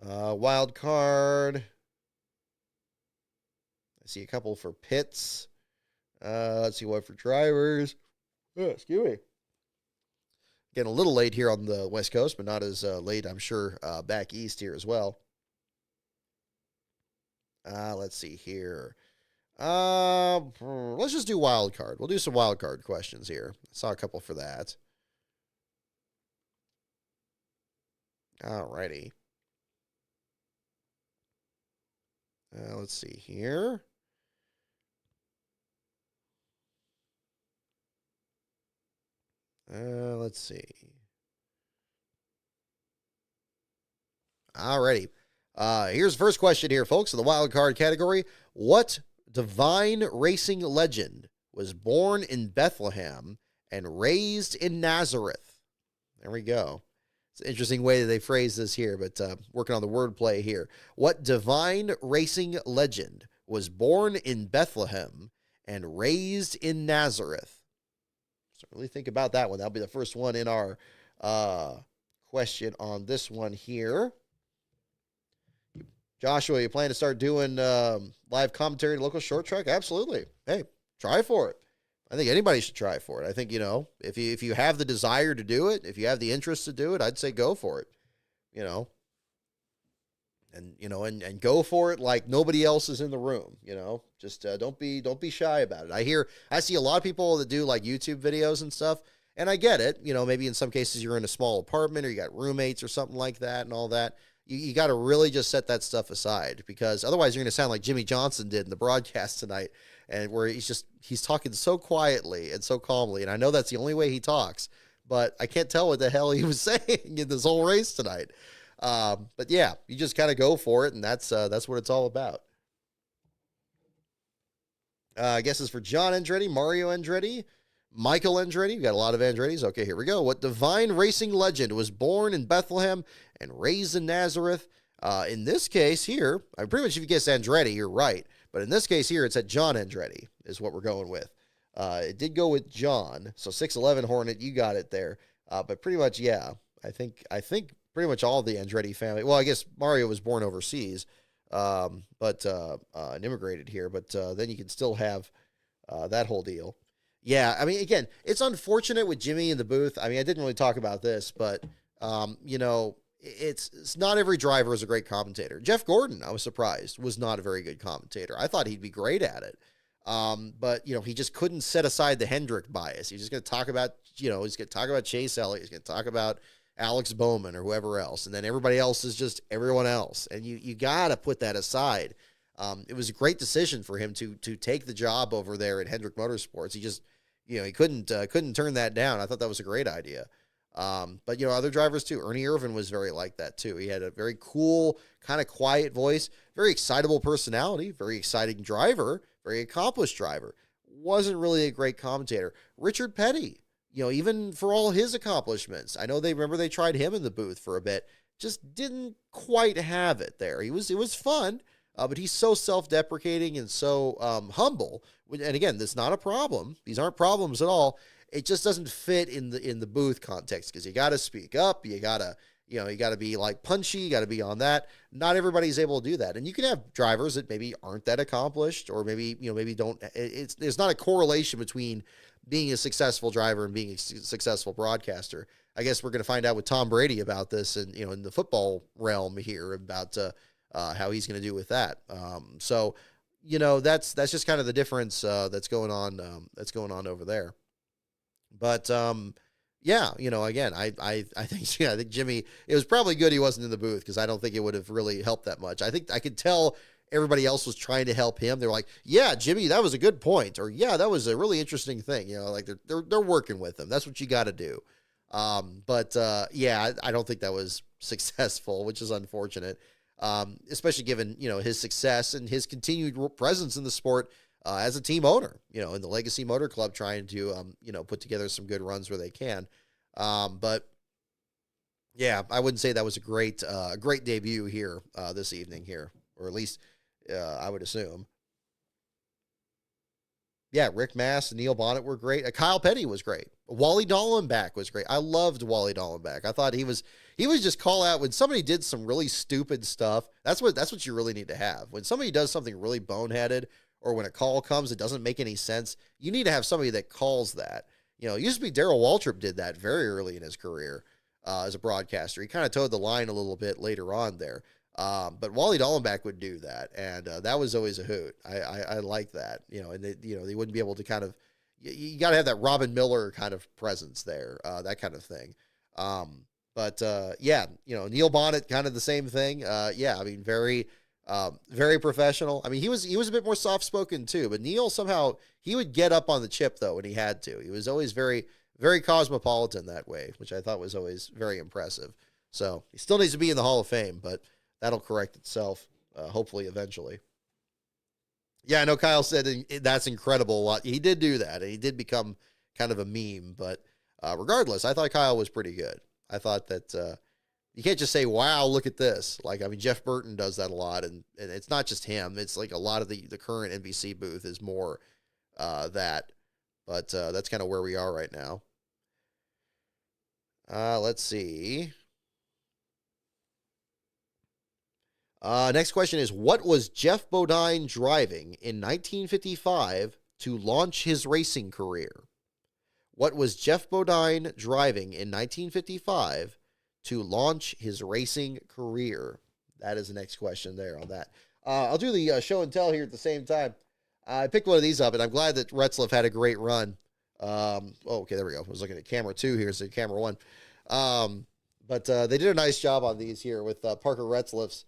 Wild card. I see a couple for pits. Let's see what for drivers. Oh, excuse me. Getting a little late here on the West Coast, but not as late, I'm sure, back east here as well. Let's see here. Let's just do wild card. We'll do some wild card questions here. I saw a couple for that. Alrighty. Let's see here. Let's see. Alrighty. Here's the first question here, folks, in the wild card category. What divine racing legend was born in Bethlehem and raised in Nazareth? There we go. It's an interesting way that they phrase this here, but working on the wordplay here. What divine racing legend was born in Bethlehem and raised in Nazareth? So really think about that one. That'll be the first one in our question on this one here. Joshua, you plan to start doing live commentary to local short track? Absolutely. Hey, try for it. I think anybody should try for it. I think, if you have the desire to do it, if you have the interest to do it, I'd say go for it. And go for it like nobody else is in the room. Just don't be shy about it. I see a lot of people that do like YouTube videos and stuff, and I get it. Maybe in some cases you're in a small apartment or you got roommates or something like that and all that. You got to really just set that stuff aside, because otherwise you're going to sound like Jimmy Johnson did in the broadcast tonight, and where he's talking so quietly and so calmly. And I know that's the only way he talks, but I can't tell what the hell he was saying in this whole race tonight. But yeah, you just kind of go for it, and that's what it's all about. I guess it's for John Andretti, Mario Andretti, Michael Andretti. We got a lot of Andrettis. Okay, here we go. What divine racing legend was born in Bethlehem and raised in Nazareth? In this case here, pretty much if you guess Andretti, you're right. But in this case here, it's at John Andretti is what we're going with. It did go with John. So 611 Hornet, you got it there. But pretty much, yeah, I think pretty much all the Andretti family. Well, I guess Mario was born overseas, but and immigrated here. But then you can still have that whole deal. Yeah, I mean, again, it's unfortunate with Jimmy in the booth. I mean, I didn't really talk about this, but it's not every driver is a great commentator. Jeff Gordon, I was surprised, was not a very good commentator. I thought he'd be great at it. But he just couldn't set aside the Hendrick bias. He's just going to talk about, he's going to talk about Chase Elliott. He's going to talk about Alex Bowman or whoever else. And then everybody else is just everyone else. And you got to put that aside. It was a great decision for him to take the job over there at Hendrick Motorsports. He just, he couldn't turn that down. I thought that was a great idea. But other drivers too. Ernie Irvin was very like that too. He had a very cool, kind of quiet voice, very excitable personality, very exciting driver, very accomplished driver. Wasn't really a great commentator. Richard Petty, even for all his accomplishments, I know they tried him in the booth for a bit, just didn't quite have it there. It was fun, but he's so self-deprecating and so humble. And again, that's not a problem. These aren't problems at all. It just doesn't fit in the booth context, because you got to speak up. You got to You know, you got to be like punchy, you got to be on that. Not everybody's able to do that. And you can have drivers that maybe aren't that accomplished, or maybe, you know, maybe don't, there's not a correlation between being a successful driver and being a successful broadcaster. I guess we're going to find out with Tom Brady about this, and, you know, in the football realm here about how he's going to do with that. So, you know, that's just kind of the difference that's going on over there. But yeah, you know, again, I think I think Jimmy, it was probably good he wasn't in the booth, because I don't think it would have really helped that much. I think I could tell everybody else was trying to help him. They were like, "Yeah, Jimmy, that was a good point," or "Yeah, that was a really interesting thing." You know, like they're working with him. That's what you got to do. Yeah, I don't think that was successful, which is unfortunate. Especially given, you know, his success and his continued presence in the sport as a team owner, you know, in the Legacy Motor Club, trying to, you know, put together some good runs where they can. But yeah, I wouldn't say that was a great debut here this evening here, or at least I would assume. Yeah, Rick Mass and Neil Bonnet were great. Kyle Petty was great. Wally Dallenbach was great. I loved Wally Dallenbach. I thought he was just call out when somebody did some really stupid stuff. That's what you really need to have. When somebody does something really boneheaded, or when a call comes that doesn't make any sense, you need to have somebody that calls that. You know, it used to be Darrell Waltrip did that very early in his career as a broadcaster. He kind of towed the line a little bit later on there. But Wally Dallenbach would do that, and that was always a hoot. I like that, you know, and they wouldn't be able to kind of, you got to have that Robin Miller kind of presence there, that kind of thing. Yeah, you know, Neil Bonnet, kind of the same thing. Yeah, I mean, very professional. I mean, he was a bit more soft spoken too, but Neil somehow, he would get up on the chip though when he had to. He was always very, very cosmopolitan that way, which I thought was always very impressive. So he still needs to be in the Hall of Fame, but that'll correct itself, hopefully, eventually. Yeah, I know Kyle said that's incredible. He did do that. He did become kind of a meme, but regardless, I thought Kyle was pretty good. I thought that you can't just say, wow, look at this. Like, I mean, Jeff Burton does that a lot, and it's not just him. It's like a lot of the current NBC booth is more that. But that's kind of where we are right now. Let's see. Next question is, what was Jeff Bodine driving in 1955 to launch his racing career? What was Jeff Bodine driving in 1955 to launch his racing career? That is the next question there on that. I'll do the show and tell here at the same time. I picked one of these up, and I'm glad that Retzlaff had a great run. Okay, there we go. I was looking at camera 2 here, so camera 1. But they did a nice job on these here with Parker Retzlaff's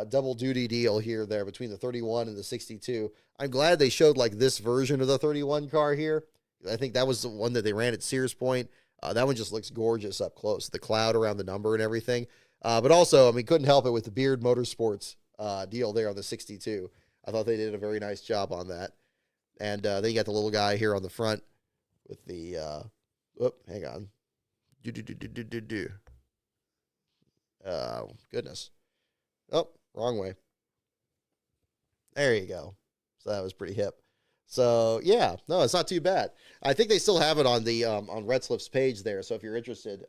double duty deal here there between the 31 and the 62. I'm glad they showed like this version of the 31 car here. I think that was the one that they ran at Sears Point. That one just looks gorgeous up close. The cloud around the number and everything. But also, I mean, couldn't help it with the Beard Motorsports deal there on the 62. I thought they did a very nice job on that. And then you got the little guy here on the front with the, hang on. Goodness. Oh, wrong way. There you go. So that was pretty hip. So yeah, no, it's not too bad. I think they still have it on the on Retzlaff's page there. So if you're interested,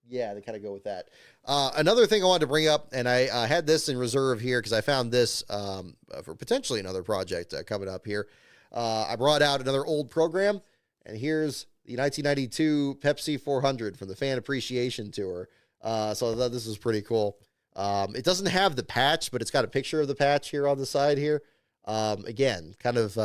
yeah, they kind of go with that. Another thing I wanted to bring up, and I had this in reserve here because I found this for potentially another project coming up here. I brought out another old program, and here's the 1992 Pepsi 400 from the Fan Appreciation Tour. So I thought this was pretty cool. It doesn't have the patch, but it's got a picture of the patch here on the side here. Again, kind of,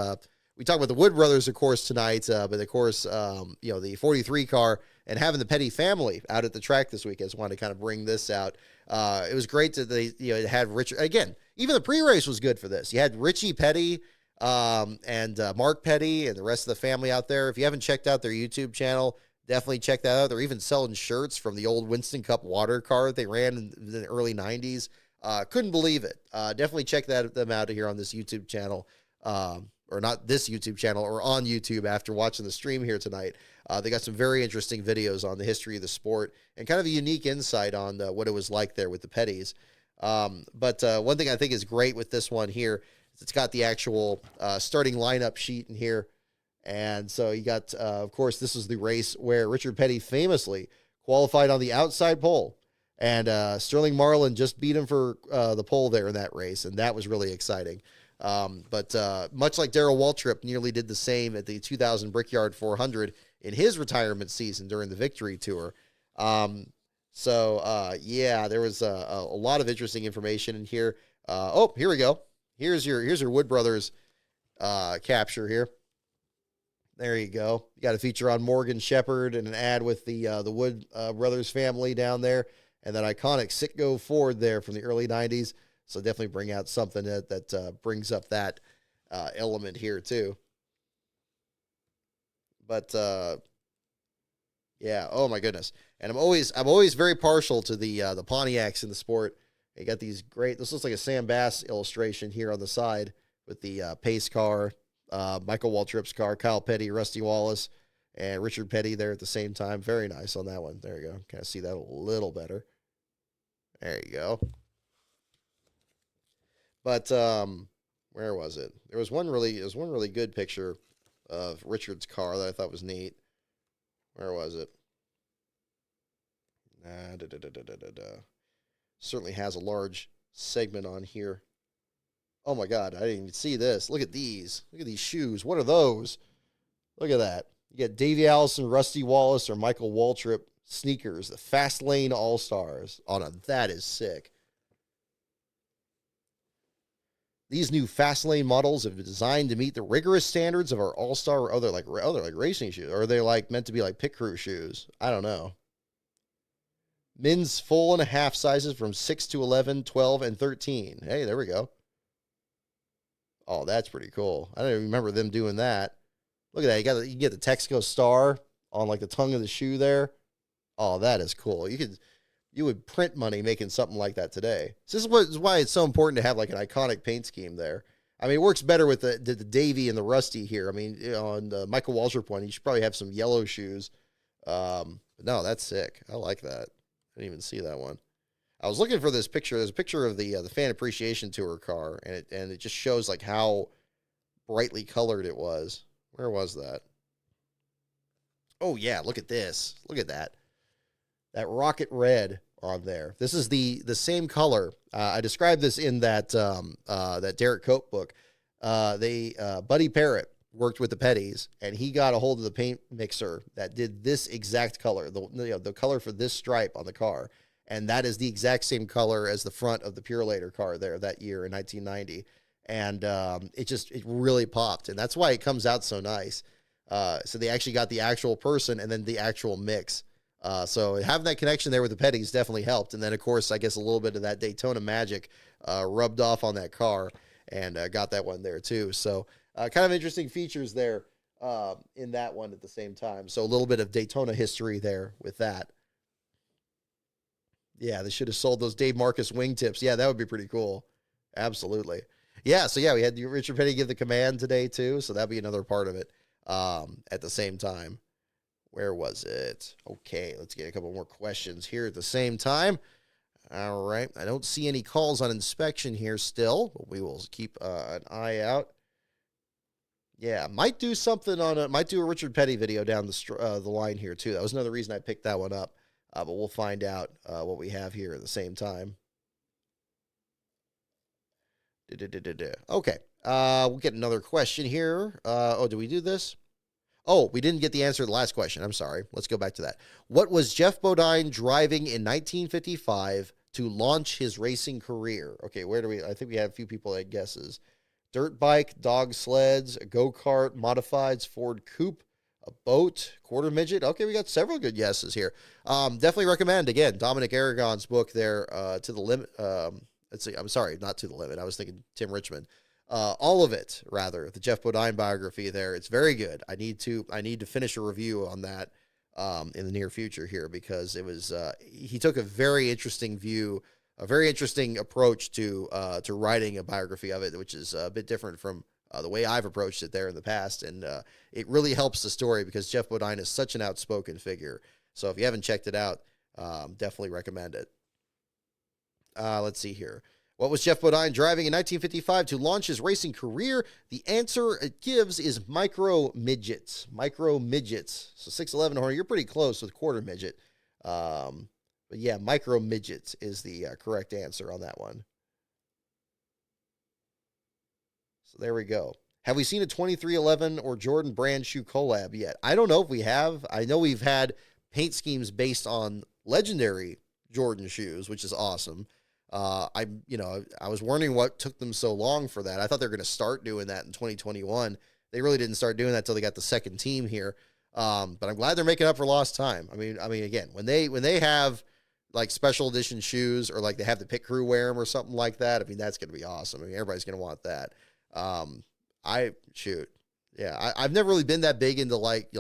we talked about the Wood Brothers, of course, tonight, but of course, you know, the 43 car and having the Petty family out at the track this week. I just wanted to kind of bring this out. It was great that they, you know, had Richard, again, even the pre-race was good for this. You had Richie Petty, and Mark Petty and the rest of the family out there. If you haven't checked out their YouTube channel, definitely check that out. They're even selling shirts from the old Winston Cup water car they ran in the early 90s. Couldn't believe it. Definitely check them out here on this YouTube channel, or not this YouTube channel, or on YouTube after watching the stream here tonight. They got some very interesting videos on the history of the sport and kind of a unique insight on what it was like there with the Petties. But one thing I think is great with this one here is it's got the actual starting lineup sheet in here. And so you got, of course, this is the race where Richard Petty famously qualified on the outside pole. And Sterling Marlin just beat him for the pole there in that race, and that was really exciting. But much like Darrell Waltrip nearly did the same at the 2000 Brickyard 400 in his retirement season during the Victory Tour. Yeah, there was a lot of interesting information in here. Oh, here we go. Here's your Wood Brothers capture here. There you go. You got a feature on Morgan Shepherd and an ad with the Wood Brothers family down there, and that iconic Citgo Ford there from the early 90s. So definitely bring out something that brings up that element here too. But yeah, oh my goodness. And I'm always very partial to the Pontiacs in the sport. You got these great, this looks like a Sam Bass illustration here on the side with the pace car, Michael Waltrip's car, Kyle Petty, Rusty Wallace, and Richard Petty there at the same time. Very nice on that one. There you go. Kind of see that a little better. There you go. But where was it? There was one really good picture of Richard's car that I thought was neat. Where was it? Certainly has a large segment on here. Oh my God, I didn't even see this. Look at these. Look at these shoes. What are those? Look at that. You got Davey Allison, Rusty Wallace, or Michael Waltrip sneakers, the Fast Lane All-Stars. Oh no, that is sick. These new Fast Lane models have been designed to meet the rigorous standards of our All-Star or other like racing shoes. Or are they like meant to be like pit crew shoes? I don't know. Men's full and a half sizes from 6 to 11, 12, and 13. Hey, there we go. Oh, that's pretty cool. I don't even remember them doing that. Look at that. You can get the Texaco star on like the tongue of the shoe there. Oh, that is cool. You would print money making something like that today. So this is why it's so important to have like an iconic paint scheme there. I mean, it works better with the Davey and the Rusty here. I mean, on the Michael Waltrip one, you should probably have some yellow shoes. But no, that's sick. I like that. I didn't even see that one. I was looking for this picture. There's a picture of the Fan Appreciation Tour car, and it just shows like how brightly colored it was. Where was that? Oh yeah, look at this. Look at that. That rocket red on there. This is the same color. I described this in that that Derek Cope book. Buddy Parrott worked with the Petties, and he got a hold of the paint mixer that did this exact color, the color for this stripe on the car, and that is the exact same color as the front of the Purelator car there that year in 1990, and it really popped, and that's why it comes out so nice. So they actually got the actual person and then the actual mix. So having that connection there with the Petties definitely helped, and then of course I guess a little bit of that Daytona magic rubbed off on that car, and got that one there too. So. Kind of interesting features there in that one at the same time. So a little bit of Daytona history there with that. Yeah, they should have sold those Dave Marcus wingtips. Yeah, that would be pretty cool. Absolutely. Yeah, so yeah, we had Richard Petty give the command today too, so that'd be another part of it at the same time. Where was it? Okay, let's get a couple more questions here at the same time. All right, I don't see any calls on inspection here still, but we will keep an eye out. Yeah, might do something might do a Richard Petty video down the line here too. That was another reason I picked that one up, but we'll find out what we have here at the same time. Okay, we'll get another question here. Oh, did we do this? Oh, we didn't get the answer to the last question. I'm sorry. Let's go back to that. What was Jeff Bodine driving in 1955 to launch his racing career? Okay, I think we have a few people that had guesses. Dirt bike, dog sleds, a go-kart, modifieds, Ford coupe, a boat, quarter midget. Okay, we got several good guesses here. Definitely recommend, again, Dominic Aragon's book there, To the Limit. Let's see, I'm sorry, not To the Limit. I was thinking Tim Richmond. All of it, rather, the Jeff Bodine biography there. It's very good. I need to finish a review on that in the near future here, because it was he took a very interesting view, a very interesting approach to writing a biography of it, which is a bit different from the way I've approached it there in the past. And it really helps the story because Jeff Bodine is such an outspoken figure. So if you haven't checked it out, definitely recommend it. Let's see here. What was Jeff Bodine driving in 1955 to launch his racing career? The answer it gives is micro midgets. Micro midgets. So 6'11" horn, you're pretty close with quarter midget. But yeah, micro midgets is the correct answer on that one. So there we go. Have we seen a 2311 or Jordan brand shoe collab yet? I don't know if we have. I know we've had paint schemes based on legendary Jordan shoes, which is awesome. I was wondering what took them so long for that. I thought they were going to start doing that in 2021. They really didn't start doing that until they got the second team here. But I'm glad they're making up for lost time. I mean, again, when they have like special edition shoes, or like they have the pit crew wear them or something like that, I mean, that's going to be awesome. I mean, everybody's going to want that. I've never really been that big into like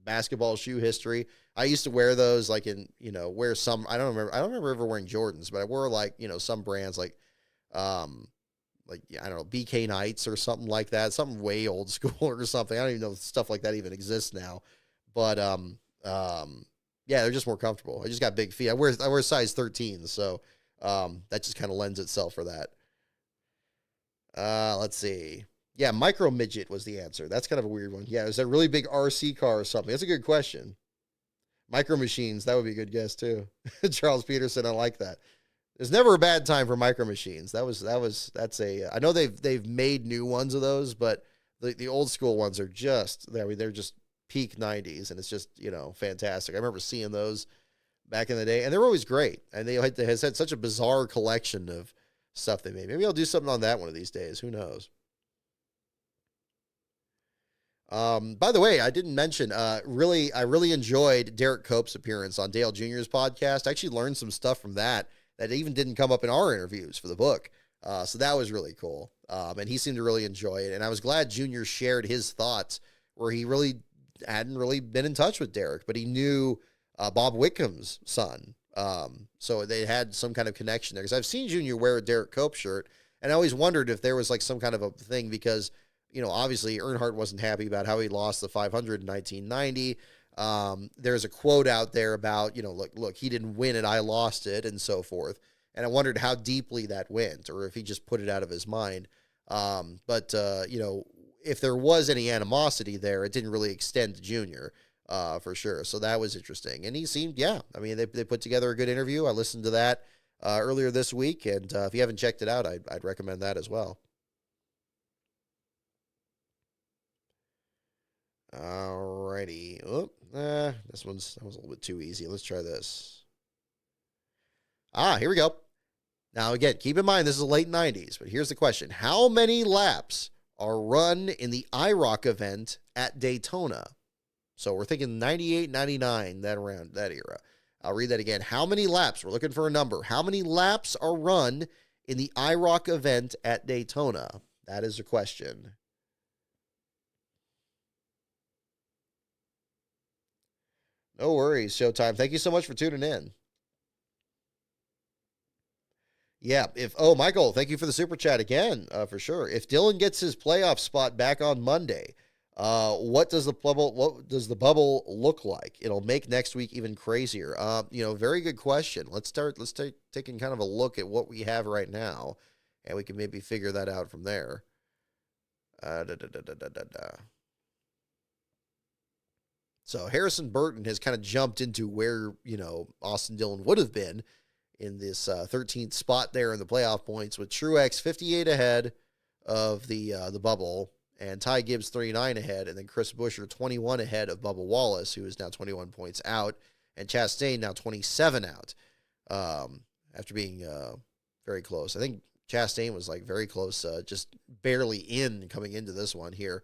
basketball shoe history. I used to wear those like wear some, I don't remember ever wearing Jordans, but I wore like, some brands like I don't know, BK Knights or something like that, something way old school or something. I don't even know if stuff like that even exists now, but yeah, they're just more comfortable. I just got big feet. I wear size 13, so that just kind of lends itself for that. Let's see. Yeah, micro midget was the answer. That's kind of a weird one. Yeah, is that a really big RC car or something? That's a good question. Micro machines, that would be a good guess too. Charles Peterson, I like that. There's never a bad time for micro machines. I know they've made new ones of those, but the old school ones are they're just peak 90s, and it's just, fantastic. I remember seeing those back in the day, and they're always great. And they had such a bizarre collection of stuff they made. Maybe I'll do something on that one of these days. Who knows? By the way, I didn't mention, I really enjoyed Derek Cope's appearance on Dale Jr.'s podcast. I actually learned some stuff from that even didn't come up in our interviews for the book. So that was really cool. And he seemed to really enjoy it. And I was glad Jr. shared his thoughts, where he really hadn't really been in touch with Derek, but he knew Bob Wickham's son. So they had some kind of connection there, because I've seen Jr. wear a Derek Cope shirt, and I always wondered if there was like some kind of a thing, because obviously Earnhardt wasn't happy about how he lost the 500 in 1990. There's a quote out there about, look, he didn't win it, I lost it, and so forth. And I wondered how deeply that went, or if he just put it out of his mind. But if there was any animosity there, it didn't really extend to Junior, for sure. So that was interesting. And he seemed, they put together a good interview. I listened to that earlier this week, and if you haven't checked it out, I'd recommend that as well. Alrighty. That was a little bit too easy. Let's try this. Here we go. Now, again, keep in mind, this is the late 90s, but here's the question. How many laps are run in the IROC event at Daytona? So we're thinking 98, 99, that era. I'll read that again. How many laps? We're looking for a number. How many laps are run in the IROC event at Daytona? That is the question. No worries, Showtime. Thank you so much for tuning in. Yeah, Michael, thank you for the super chat again, for sure. If Dylan gets his playoff spot back on Monday, what does the bubble look like? It'll make next week even crazier. Very good question. Let's taking kind of a look at what we have right now, and we can maybe figure that out from there. So Harrison Burton has kind of jumped into where, Austin Dillon would have been in this 13th spot there in the playoff points, with Truex 58 ahead of the bubble, and Ty Gibbs 39 ahead, and then Chris Buescher 21 ahead of Bubba Wallace, who is now 21 points out, and Chastain now 27 out, after being very close. I think Chastain was like very close, just barely in coming into this one here.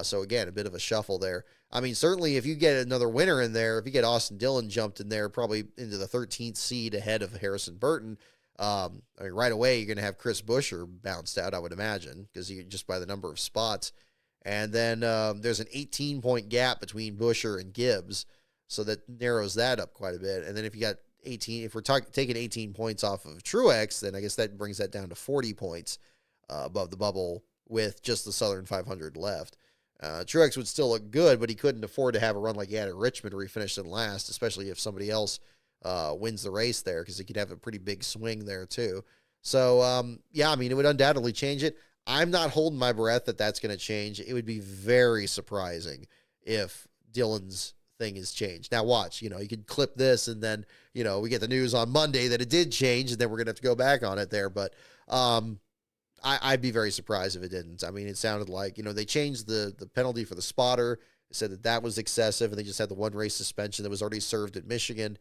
So again, a bit of a shuffle there. I mean, certainly if you get another winner in there, if you get Austin Dillon jumped in there, probably into the 13th seed ahead of Harrison Burton, right away you're going to have Chris Buescher bounced out, I would imagine, because you just by the number of spots. And then there's an 18-point gap between Buescher and Gibbs, so that narrows that up quite a bit. And then if you got 18, if we're taking 18 points off of Truex, then I guess that brings that down to 40 points above the bubble with just the Southern 500 left. Truex would still look good, but he couldn't afford to have a run like he had at Richmond where he finished in last, especially if somebody else wins the race there, because he could have a pretty big swing there too. So, it would undoubtedly change it. I'm not holding my breath that that's going to change. It would be very surprising if Dillon's thing has changed. Now watch, you could clip this and then, we get the news on Monday that it did change and then we're going to have to go back on it there. But I'd be very surprised if it didn't. I mean, it sounded like, they changed the penalty for the spotter. They said that was excessive and they just had the one race suspension that was already served at Michigan,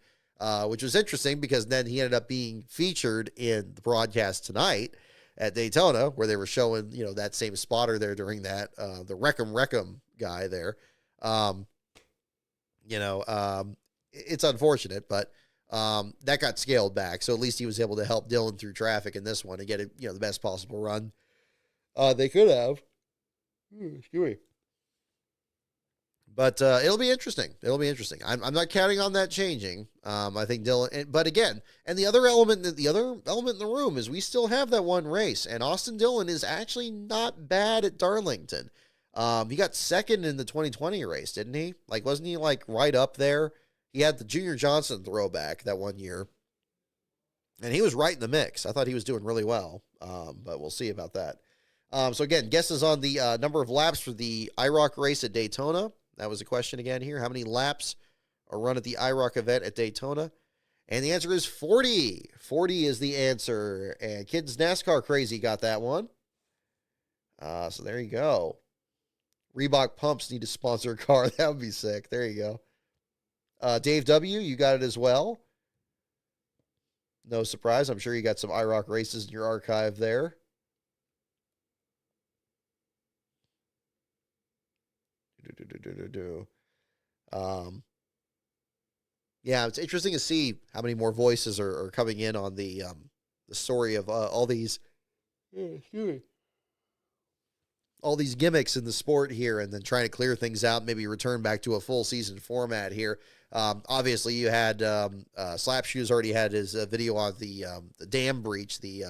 which was interesting because then he ended up being featured in the broadcast tonight at Daytona, where they were showing, that same spotter there during that, the Wreckham guy there. It's unfortunate, but that got scaled back. So at least he was able to help Dylan through traffic in this one and get it, the best possible run they could have. Excuse me. But it'll be interesting. I'm not counting on that changing. I think Dylan, but again, and the other element in the room is we still have that one race, and Austin Dillon is actually not bad at Darlington. He got second in the 2020 race, didn't he? Like, wasn't he like right up there? He had the Junior Johnson throwback that one year, and he was right in the mix. I thought he was doing really well, but we'll see about that. So again, guesses on the number of laps for the IROC race at Daytona. That was a question again here. How many laps are run at the IROC event at Daytona? And the answer is 40. 40 is the answer. And Kids NASCAR Crazy got that one. So there you go. Reebok pumps need to sponsor a car. That would be sick. There you go. Dave W., you got it as well. No surprise. I'm sure you got some IROC races in your archive there. Yeah, it's interesting to see how many more voices are coming in on the story of all these gimmicks in the sport here, and then trying to clear things out, maybe return back to a full season format here. Obviously, you had Slap Shoes already had his video on the dam breach, the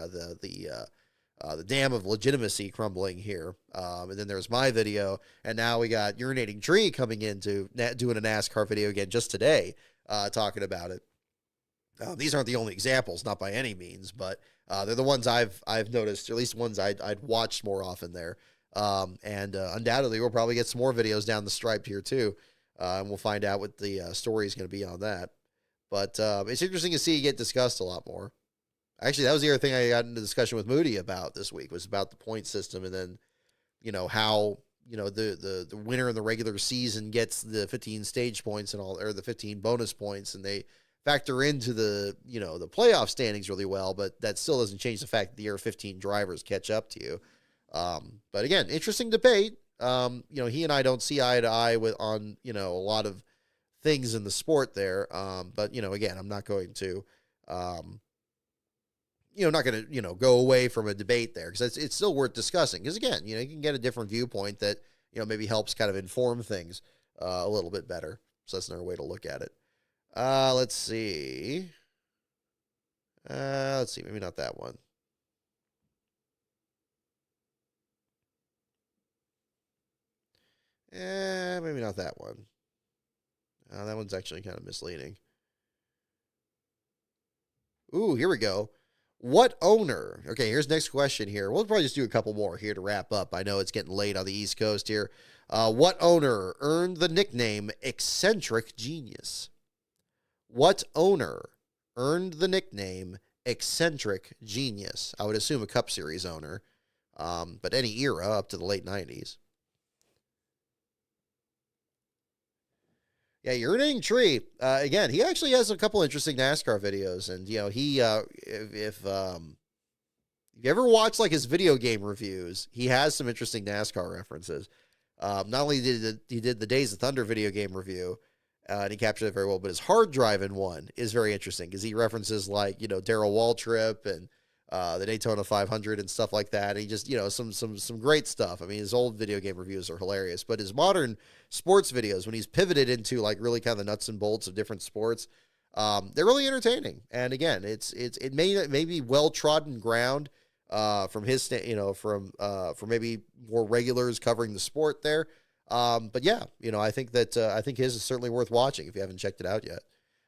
dam of legitimacy crumbling here. And then there's my video, and now we got Urinating Tree coming in to doing a NASCAR video again just today, talking about it. These aren't the only examples, not by any means, but they're the ones I've noticed, or at least ones I'd watched more often there. And undoubtedly, we'll probably get some more videos down the stripe here too, and we'll find out what the story is going to be on that. But it's interesting to see it get discussed a lot more. Actually, that was the other thing I got into discussion with Moody about this week, was about the point system, and then, how, the winner in the regular season gets the 15 stage points and all, or the 15 bonus points, and they factor into the, the playoff standings really well, but that still doesn't change the fact that the year 15 drivers catch up to you. But again, interesting debate. He and I don't see eye to eye on, a lot of things in the sport there. But, again, I'm not going to, go away from a debate there, because it's still worth discussing. Because again, you can get a different viewpoint that, maybe helps kind of inform things a little bit better. So that's another way to look at it. Let's see. Maybe not that one. Maybe not that one. That one's actually kind of misleading. Ooh, here we go. What owner? Okay, here's the next question here. We'll probably just do a couple more here to wrap up. I know it's getting late on the East Coast here. What owner earned the nickname Eccentric Genius? What owner earned the nickname Eccentric Genius? I would assume a Cup Series owner, but any era up to the late 90s. Yeah, Urinating Tree. Again, he actually has a couple interesting NASCAR videos, and he if you ever watch like his video game reviews, he has some interesting NASCAR references. Not only did he did the Days of Thunder video game review, and he captured it very well, but his hard driving one is very interesting because he references like Darrell Waltrip and the Daytona 500 and stuff like that. And he just some great stuff. I mean, his old video game reviews are hilarious, but his modern sports videos, when he's pivoted into like really kind of the nuts and bolts of different sports, they're really entertaining. And again, it may be well trodden ground from his from maybe more regulars covering the sport there. But yeah, I think his is certainly worth watching if you haven't checked it out yet.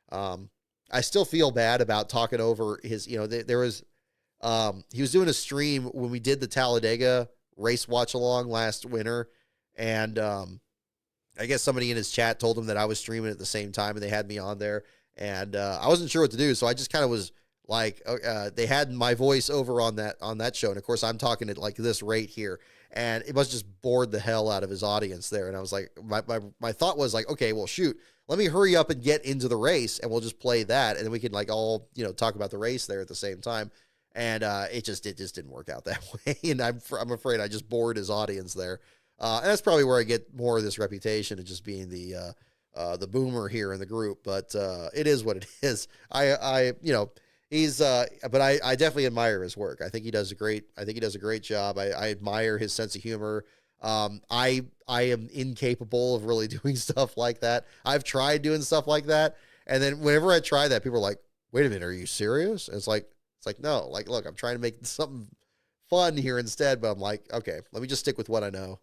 I still feel bad about talking over his. There was. He was doing a stream when we did the Talladega race watch along last winter, and I guess somebody in his chat told him that I was streaming at the same time, and they had me on there, and I wasn't sure what to do, so I just kind of was like, they had my voice over on that show, and of course I'm talking at like this rate here, and it must just bored the hell out of his audience there. And I was like, my thought was like, okay, well shoot, let me hurry up and get into the race, and we'll just play that, and then we can like all talk about the race there at the same time. And it just didn't work out that way, and I'm afraid I just bored his audience there. And that's probably where I get more of this reputation of just being the boomer here in the group. But it is what it is. He's but I definitely admire his work. I think he does a great job. I admire his sense of humor. I am incapable of really doing stuff like that. I've tried doing stuff like that, and then whenever I try that, people are like, "Wait a minute, are you serious?" And it's like no, like look, I'm trying to make something fun here instead, but I'm like, okay, let me just stick with what I know.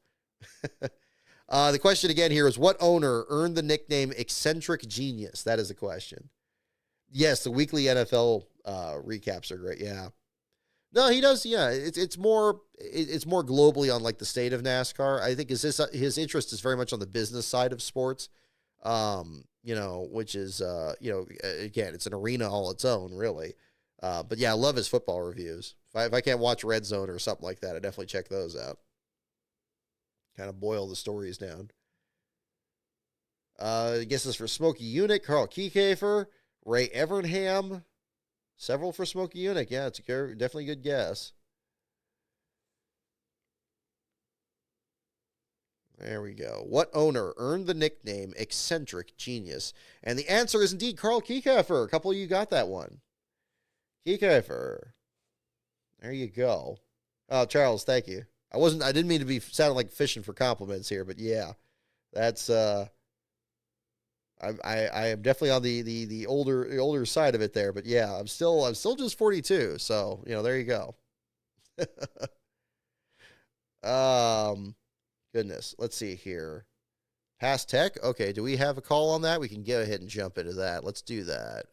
The question again here is, what owner earned the nickname Eccentric Genius? That is the question. Yes, the weekly NFL recaps are great. Yeah. No, he does. Yeah, it's more globally on like the state of NASCAR. I think his interest is very much on the business side of sports. Which is again, it's an arena all its own, really. But yeah, I love his football reviews. If I can't watch Red Zone or something like that, I definitely check those out. Kind of boil the stories down. I guess this for Smokey Unick, Carl Kiekafer, Ray Evernham. Several for Smokey Unick. Yeah, it's definitely a good guess. There we go. What owner earned the nickname Eccentric Genius? And the answer is indeed Carl Kiekafer. A couple of you got that one. Kiekafer. There you go. Oh, Charles, thank you. I didn't mean to be sounding like fishing for compliments here, but yeah, that's I am definitely on the older side of it there, but yeah, I'm still just 42, so there you go. Goodness, let's see here. Past Tech, okay. Do we have a call on that? We can go ahead and jump into that. Let's do that.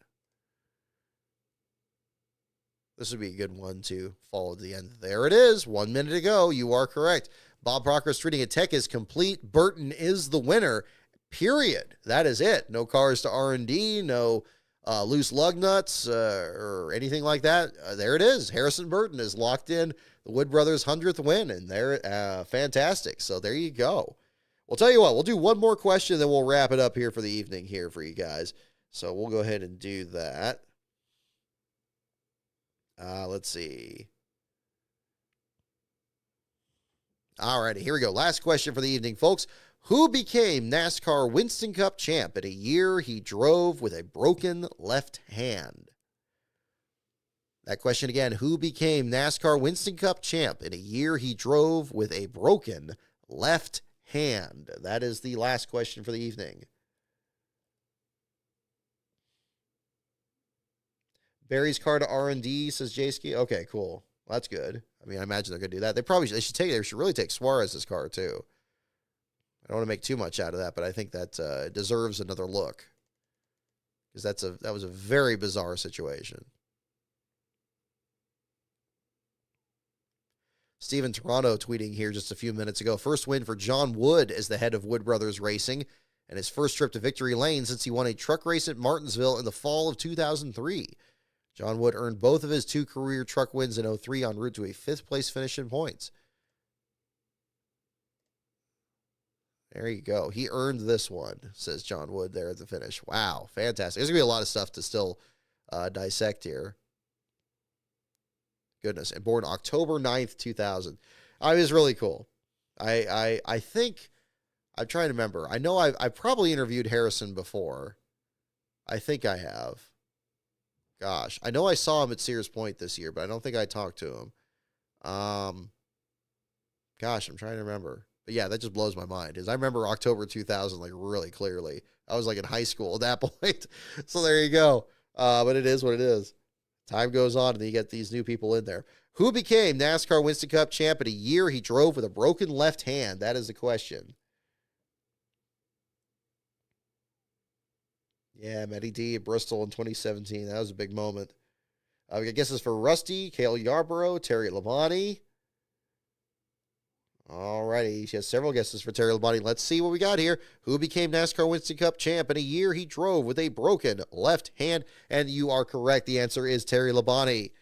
This would be a good one to follow to the end. There it is. 1 minute ago. You are correct. Bob Proctor's treating a tech is complete. Burton is the winner. Period. That is it. No cars to R&D. No loose lug nuts or anything like that. There it is. Harrison Burton is locked in the Wood Brothers 100th win, and they're fantastic. So there you go. We'll tell you what. We'll do one more question, then we'll wrap it up here for the evening here for you guys. So we'll go ahead and do that. Let's see. All righty, here we go. Last question for the evening, folks. Who became NASCAR Winston Cup champ in a year he drove with a broken left hand? That question again. Who became NASCAR Winston Cup champ in a year he drove with a broken left hand? That is the last question for the evening. Barry's car to R&D, says Jayski. Okay, cool. Well, that's good. I mean, I imagine they're going to do that. They should really take Suarez's car, too. I don't want to make too much out of that, but I think that deserves another look. Because that was a very bizarre situation. Steven Toronto tweeting here just a few minutes ago. First win for John Wood as the head of Wood Brothers Racing, and his first trip to victory lane since he won a truck race at Martinsville in the fall of 2003. John Wood earned both of his 2 career truck wins in 2003 en route to a 5th place finish in points. There you go. He earned this one, says John Wood there at the finish. Wow, fantastic. There's going to be a lot of stuff to still dissect here. Goodness. And born October 9th, 2000. It was really cool. I think, I'm trying to remember. I know I've probably interviewed Harrison before. I think I have. Gosh, I know I saw him at Sears Point this year, but I don't think I talked to him. Gosh, I'm trying to remember. But yeah, that just blows my mind. Because I remember October 2000 like really clearly. I was like in high school at that point. So there you go. But it is what it is. Time goes on, and then you get these new people in there. Who became NASCAR Winston Cup champ in a year he drove with a broken left hand? That is the question. Yeah, Matty D at Bristol in 2017. That was a big moment. I guess it's for Rusty, Cale Yarborough, Terry Labonte. All righty. She has several guesses for Terry Labonte. Let's see what we got here. Who became NASCAR Winston Cup champ in a year he drove with a broken left hand? And you are correct. The answer is Terry Labonte.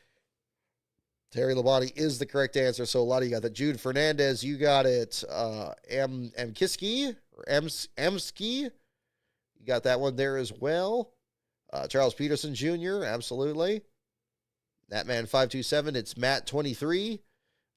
Terry Labonte is the correct answer. So a lot of you got that. Jude Fernandez, you got it. Kiski or Emski. You got that one there as well. Charles Peterson Jr., absolutely. That man 527, it's Matt 23.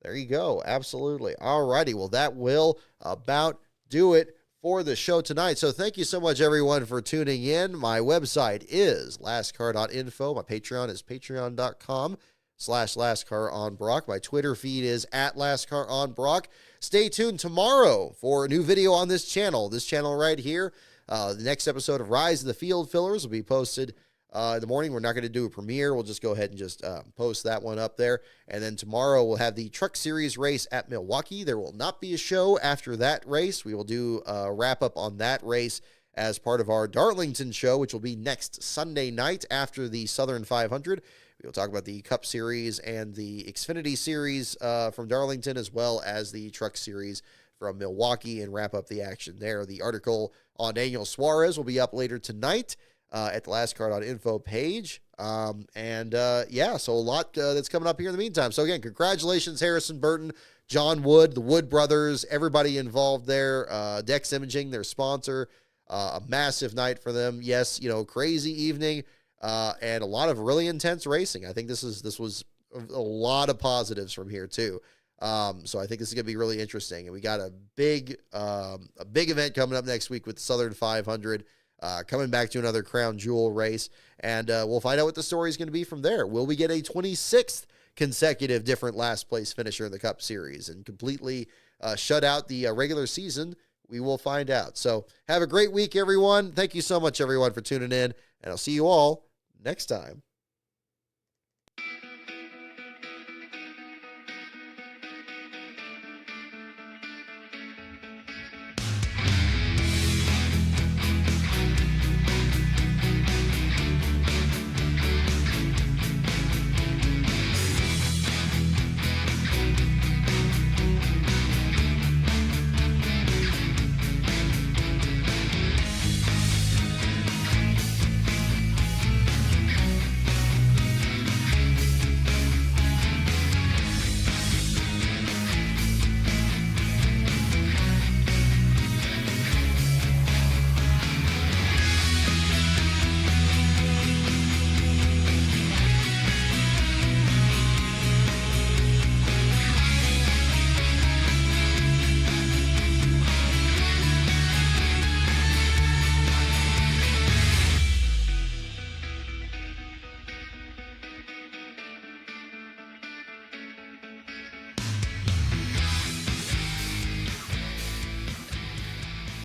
There you go. Absolutely. All righty. Well, that will about do it for the show tonight. So thank you so much, everyone, for tuning in. My website is lastcar.info. My Patreon is patreon.com/lastcaronbrock. My Twitter feed is @lastcaronbrock. Stay tuned tomorrow for a new video on this channel right here. The next episode of Rise of the Field Fillers will be posted in the morning. We're not going to do a premiere. We'll just go ahead and just post that one up there. And then tomorrow we'll have the Truck Series race at Milwaukee. There will not be a show after that race. We will do a wrap-up on that race as part of our Darlington show, which will be next Sunday night after the Southern 500. We'll talk about the Cup Series and the Xfinity Series from Darlington, as well as the Truck Series from Milwaukee, and wrap up the action there. The article on Daniel Suarez will be up later tonight at the lastcar.info page. So a lot that's coming up here in the meantime. So again, congratulations, Harrison Burton, John Wood, the Wood brothers, everybody involved there, Dex Imaging, their sponsor, a massive night for them. Yes, crazy evening, and a lot of really intense racing. I think this was a lot of positives from here too. So I think this is going to be really interesting. And we got a big event coming up next week with the Southern 500, coming back to another crown jewel race. And we'll find out what the story is going to be from there. Will we get a 26th consecutive different last place finisher in the Cup Series and completely shut out the regular season? We will find out. So have a great week, everyone. Thank you so much, everyone, for tuning in. And I'll see you all next time.